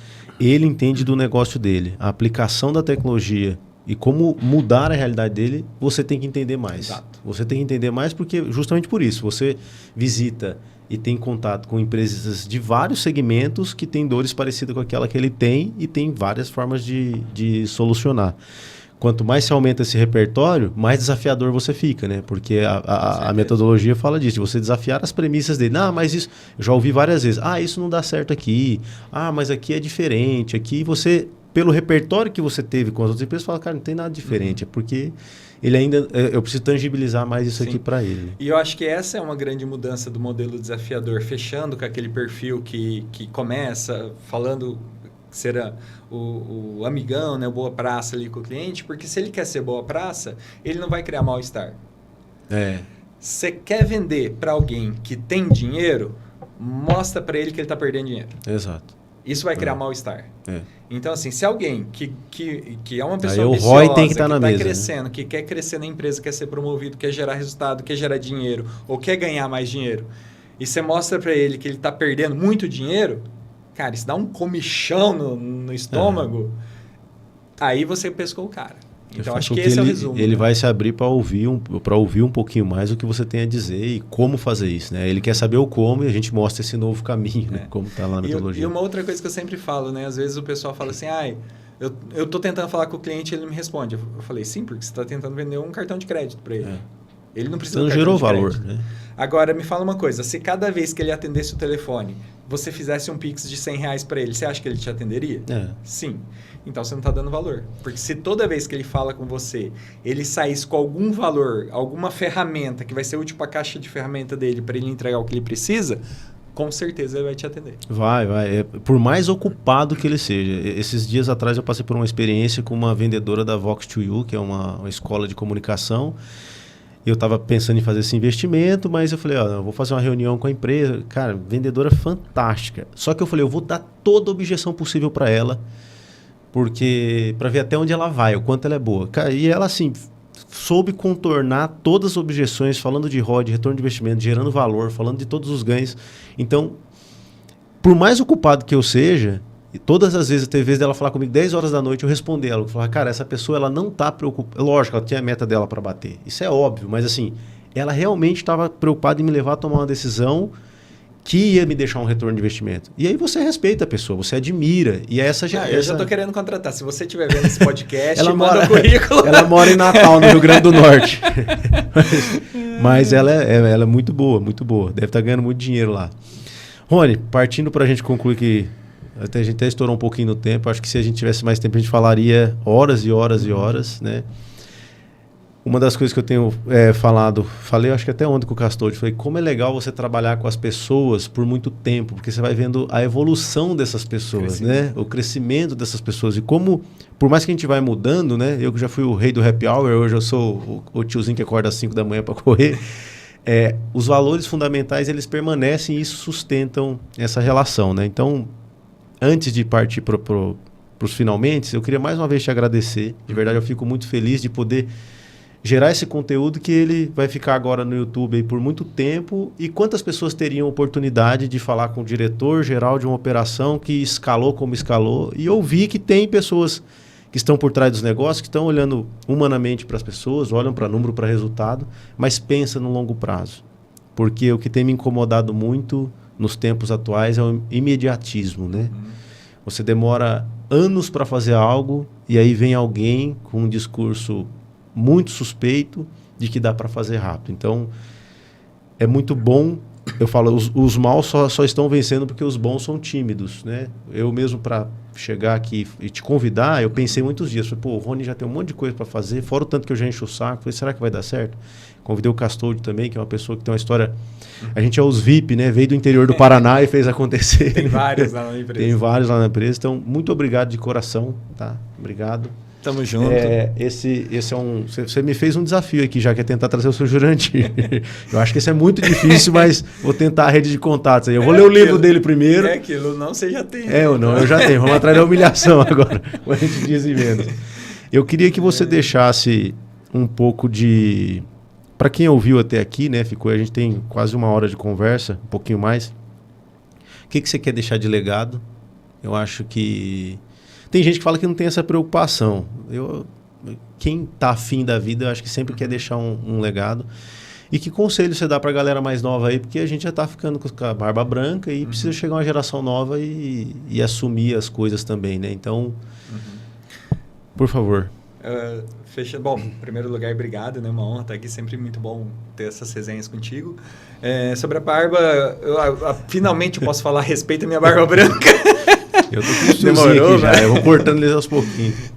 Speaker 1: ele entende do negócio dele. A aplicação da tecnologia e como mudar a realidade dele, você tem que entender mais.
Speaker 2: Exato.
Speaker 1: Você tem que entender mais porque, justamente por isso, você visita e tem contato com empresas de vários segmentos que têm dores parecidas com aquela que ele tem e tem várias formas de solucionar. Quanto mais se aumenta esse repertório, mais desafiador você fica, né? Porque a metodologia fala disso, de você desafiar as premissas dele. Ah, mas isso... Eu já ouvi várias vezes. Ah, isso não dá certo aqui. Ah, mas aqui é diferente. Aqui você... Pelo repertório que você teve com as outras empresas, fala, cara, não tem nada diferente. É porque ele ainda... Eu preciso tangibilizar mais isso aqui para ele.
Speaker 2: E eu acho que essa é uma grande mudança do modelo desafiador, fechando com aquele perfil que começa falando... ser o amigão, né, o boa praça ali com o cliente, porque se ele quer ser boa praça, ele não vai criar mal-estar. Você quer vender para alguém que tem dinheiro, mostra para ele que ele está perdendo dinheiro.
Speaker 1: Exato.
Speaker 2: Isso vai criar mal-estar. Então, assim, se alguém que é uma pessoa
Speaker 1: aí
Speaker 2: ambiciosa,
Speaker 1: o ROI tem que estar na mesa,
Speaker 2: crescendo,
Speaker 1: né?
Speaker 2: que quer crescer na empresa, quer ser promovido, quer gerar resultado, quer gerar dinheiro, ou quer ganhar mais dinheiro, e você mostra para ele que ele está perdendo muito dinheiro, cara, isso dá um comichão no estômago, aí você pescou o cara. Então, acho que esse é o resumo.
Speaker 1: Ele vai se abrir para ouvir um pouquinho mais o que você tem a dizer e como fazer isso, né? Ele quer saber o como e a gente mostra esse novo caminho, né? Como está lá na metodologia.
Speaker 2: E uma outra coisa que eu sempre falo, né? Às vezes o pessoal fala assim, eu tô tentando falar com o cliente e ele não me responde. Eu falei, sim, porque você está tentando vender um cartão de crédito para ele. Ele não precisa
Speaker 1: do cartão de crédito. Né?
Speaker 2: Agora, me fala uma coisa. Se cada vez que ele atendesse o telefone, você fizesse um Pix de R$100 para ele, você acha que ele te atenderia? Sim. Então, você não está dando valor. Porque se toda vez que ele fala com você, ele saísse com algum valor, alguma ferramenta que vai ser útil para a caixa de ferramenta dele, para ele entregar o que ele precisa, com certeza ele vai te atender.
Speaker 1: Vai. Por mais ocupado que ele seja. Esses dias atrás eu passei por uma experiência com uma vendedora da Vox2U, que é uma escola de comunicação. Eu estava pensando em fazer esse investimento, mas eu falei, eu vou fazer uma reunião com a empresa. Cara, vendedora fantástica. Só que eu falei, eu vou dar toda a objeção possível para ela, porque para ver até onde ela vai, o quanto ela é boa. Cara, e ela, assim, soube contornar todas as objeções, falando de ROI, de retorno de investimento, gerando valor, falando de todos os ganhos. Então, por mais ocupado que eu seja, e todas as vezes, teve vezes dela falar comigo 10 horas da noite, eu respondi ela. Eu falava, cara, essa pessoa ela não está preocupada. Lógico, ela tinha a meta dela para bater. Isso é óbvio, mas assim, ela realmente estava preocupada em me levar a tomar uma decisão que ia me deixar um retorno de investimento. E aí você respeita a pessoa, você admira. E essa já...
Speaker 2: Eu já estou querendo contratar. Se você estiver vendo esse podcast,
Speaker 1: ela
Speaker 2: manda o currículo.
Speaker 1: Ela mora em Natal, no Rio Grande do Norte. mas ela é muito boa, muito boa. Deve estar ganhando muito dinheiro lá. Rony, partindo para a gente concluir que a gente até estourou um pouquinho no tempo. Acho que se a gente tivesse mais tempo, a gente falaria horas e horas e horas, né? Uma das coisas que eu tenho falei acho que até ontem com o Castoldi, falei como é legal você trabalhar com as pessoas por muito tempo, porque você vai vendo a evolução dessas pessoas, né? O crescimento dessas pessoas. E como, por mais que a gente vai mudando, né? Eu que já fui o rei do happy hour, hoje eu sou o tiozinho que acorda às 5 da manhã para correr. Os valores fundamentais, eles permanecem e isso sustentam essa relação, né? Então, antes de partir para os finalmente, eu queria mais uma vez te agradecer. De verdade, eu fico muito feliz de poder gerar esse conteúdo que ele vai ficar agora no YouTube aí por muito tempo. E quantas pessoas teriam oportunidade de falar com o diretor-geral de uma operação que escalou como escalou e ouvir que tem pessoas que estão por trás dos negócios, que estão olhando humanamente para as pessoas, olham para número, para resultado, mas pensam no longo prazo. Porque o que tem me incomodado muito nos tempos atuais é o imediatismo, né? Você demora anos para fazer algo e aí vem alguém com um discurso muito suspeito de que dá para fazer rápido. Então, é muito bom. Eu falo, os maus só estão vencendo porque os bons são tímidos, né? Eu mesmo, para chegar aqui e te convidar, eu pensei muitos dias. Falei, pô, o Rony já tem um monte de coisa para fazer, fora o tanto que eu já encho o saco. Falei, será que vai dar certo? Convidei o Castoldi também, que é uma pessoa que tem uma história... A gente é os VIP, né? Veio do interior do Paraná e fez acontecer.
Speaker 2: Tem vários lá na empresa.
Speaker 1: Tem vários lá na empresa. Então, muito obrigado de coração, tá? Obrigado.
Speaker 2: Tamo junto.
Speaker 1: Esse é um... Você me fez um desafio aqui, já que é tentar trazer o seu Jurandir. Eu acho que esse é muito difícil, mas vou tentar a rede de contatos aí. Eu vou ler o livro dele primeiro.
Speaker 2: É aquilo, não, você já tem.
Speaker 1: Ou não, eu já tenho. Vamos atrás da humilhação agora. Como a gente diz em menos. Eu queria que você deixasse um pouco de... Para quem ouviu até aqui, né? A gente tem quase uma hora de conversa, um pouquinho mais. O que você quer deixar de legado? Eu acho que... Tem gente que fala que não tem essa preocupação. Quem está afim da vida, eu acho que sempre quer deixar um legado. E que conselho você dá para a galera mais nova aí? Porque a gente já está ficando com a barba branca e precisa chegar uma geração nova e assumir as coisas também, né? Então, por favor.
Speaker 2: Bom, em primeiro lugar, obrigado, né? Uma honra estar aqui, sempre muito bom ter essas resenhas contigo. Sobre a barba, finalmente eu posso falar a respeito da minha barba branca.
Speaker 1: Eu tô com demorou, aqui já, eu vou cortando eles aos pouquinhos.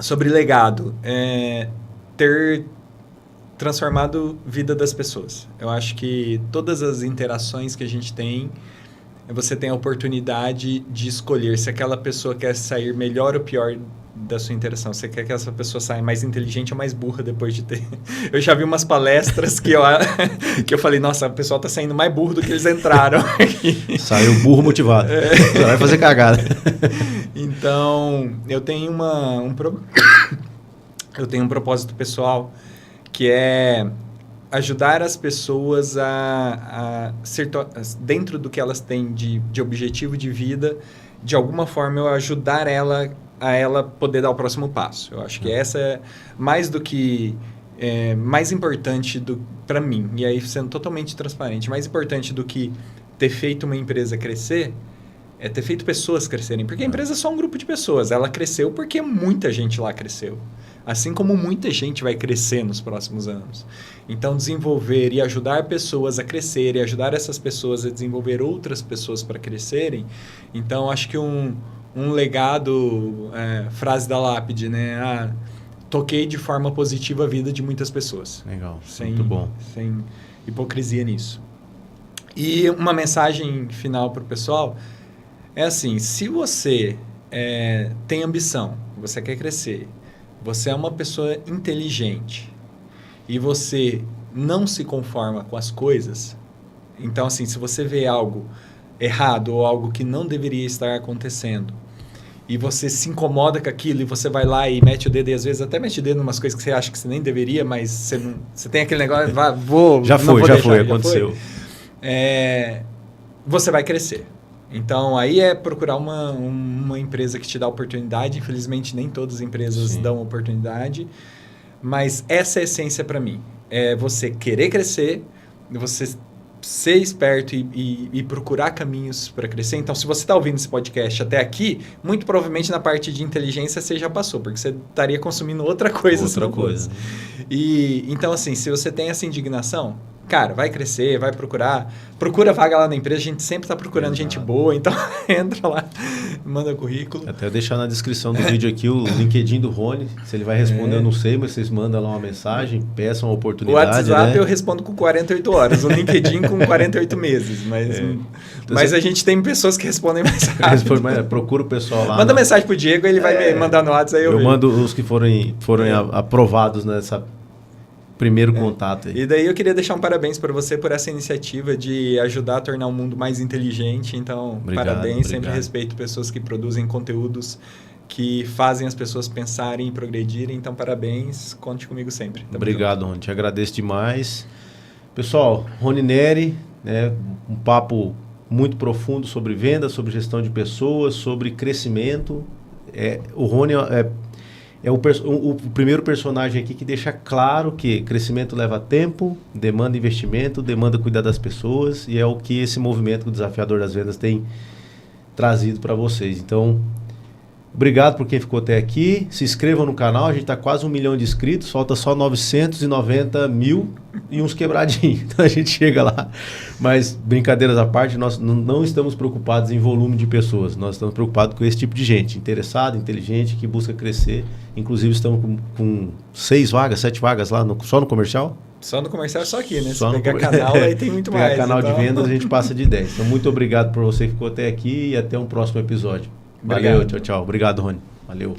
Speaker 2: Sobre legado, ter transformado a vida das pessoas. Eu acho que todas as interações que a gente tem, você tem a oportunidade de escolher se aquela pessoa quer sair melhor ou pior da sua interação. Você quer que essa pessoa saia mais inteligente ou mais burra depois de ter... Eu já vi umas palestras que eu falei, nossa, o pessoal tá saindo mais burro do que eles entraram aqui.
Speaker 1: Saiu burro motivado. Já vai fazer cagada.
Speaker 2: Então, eu tenho um propósito pessoal que é ajudar as pessoas a ser dentro do que elas têm de objetivo de vida, de alguma forma eu ajudar a ela poder dar o próximo passo. Eu acho que essa é mais do que... mais importante para mim, e aí sendo totalmente transparente, mais importante do que ter feito uma empresa crescer, é ter feito pessoas crescerem. Porque a empresa é só um grupo de pessoas. Ela cresceu porque muita gente lá cresceu. Assim como muita gente vai crescer nos próximos anos. Então, desenvolver e ajudar pessoas a crescer e ajudar essas pessoas a desenvolver outras pessoas para crescerem. Então, acho que um legado, frase da lápide, né? Toquei de forma positiva a vida de muitas pessoas.
Speaker 1: Legal, muito bom.
Speaker 2: Sem hipocrisia nisso. E uma mensagem final para o pessoal é assim, se você tem ambição, você quer crescer, você é uma pessoa inteligente e você não se conforma com as coisas, então assim, se você vê algo errado ou algo que não deveria estar acontecendo e você se incomoda com aquilo e você vai lá e mete o dedo, e às vezes até mete o dedo em umas coisas que você acha que você nem deveria, mas você tem aquele negócio,
Speaker 1: aconteceu.
Speaker 2: Você vai crescer. Então, aí é procurar uma empresa que te dá oportunidade. Infelizmente, nem todas as empresas dão oportunidade. Mas essa é a essência para mim. É você querer crescer, você ser esperto e procurar caminhos para crescer. Então, se você está ouvindo esse podcast até aqui, muito provavelmente na parte de inteligência você já passou, porque você estaria consumindo outra coisa. Então, assim, se você tem essa indignação, cara, vai crescer, vai procura vaga lá na empresa, a gente sempre está procurando gente boa, então entra lá, manda currículo.
Speaker 1: Até deixar na descrição do vídeo aqui o LinkedIn do Rony, se ele vai responder eu não sei, mas vocês mandam lá uma mensagem, peçam uma oportunidade.
Speaker 2: O WhatsApp eu respondo com 48 horas, o LinkedIn com 48 meses, mas a gente tem pessoas que respondem mais rápido.
Speaker 1: Procura o pessoal lá.
Speaker 2: Manda mensagem pro Diego, ele vai me mandar no WhatsApp, aí eu
Speaker 1: mando os que forem aprovados nessa primeiro contato aí.
Speaker 2: E daí eu queria deixar um parabéns para você por essa iniciativa de ajudar a tornar o mundo mais inteligente. Então, parabéns, sempre respeito pessoas que produzem conteúdos que fazem as pessoas pensarem e progredirem. Então, parabéns, conte comigo sempre. Tamo
Speaker 1: Obrigado,
Speaker 2: junto.
Speaker 1: Rony, te agradeço demais. Pessoal, Rony Neri, né, um papo muito profundo sobre venda, sobre gestão de pessoas, sobre crescimento. O Rony é o primeiro personagem aqui que deixa claro que crescimento leva tempo, demanda investimento, demanda cuidar das pessoas, e é o que esse movimento do Desafiador das Vendas tem trazido para vocês. Então, obrigado por quem ficou até aqui. Se inscrevam no canal, a gente está quase 1 milhão de inscritos, falta só 990 mil e uns quebradinhos. Então a gente chega lá. Mas, brincadeiras à parte, nós não estamos preocupados em volume de pessoas. Nós estamos preocupados com esse tipo de gente, interessada, inteligente, que busca crescer. Inclusive, estamos com 6 vagas, 7 vagas lá, só no comercial.
Speaker 2: Só no comercial é só aqui, né?
Speaker 1: Só
Speaker 2: se pegar canal, aí tem muito mais.
Speaker 1: Se pegar canal
Speaker 2: então...
Speaker 1: de vendas, a gente passa de 10. Então, muito obrigado por você que ficou até aqui e até um próximo episódio. Valeu, tchau, tchau. Obrigado, Rony. Valeu.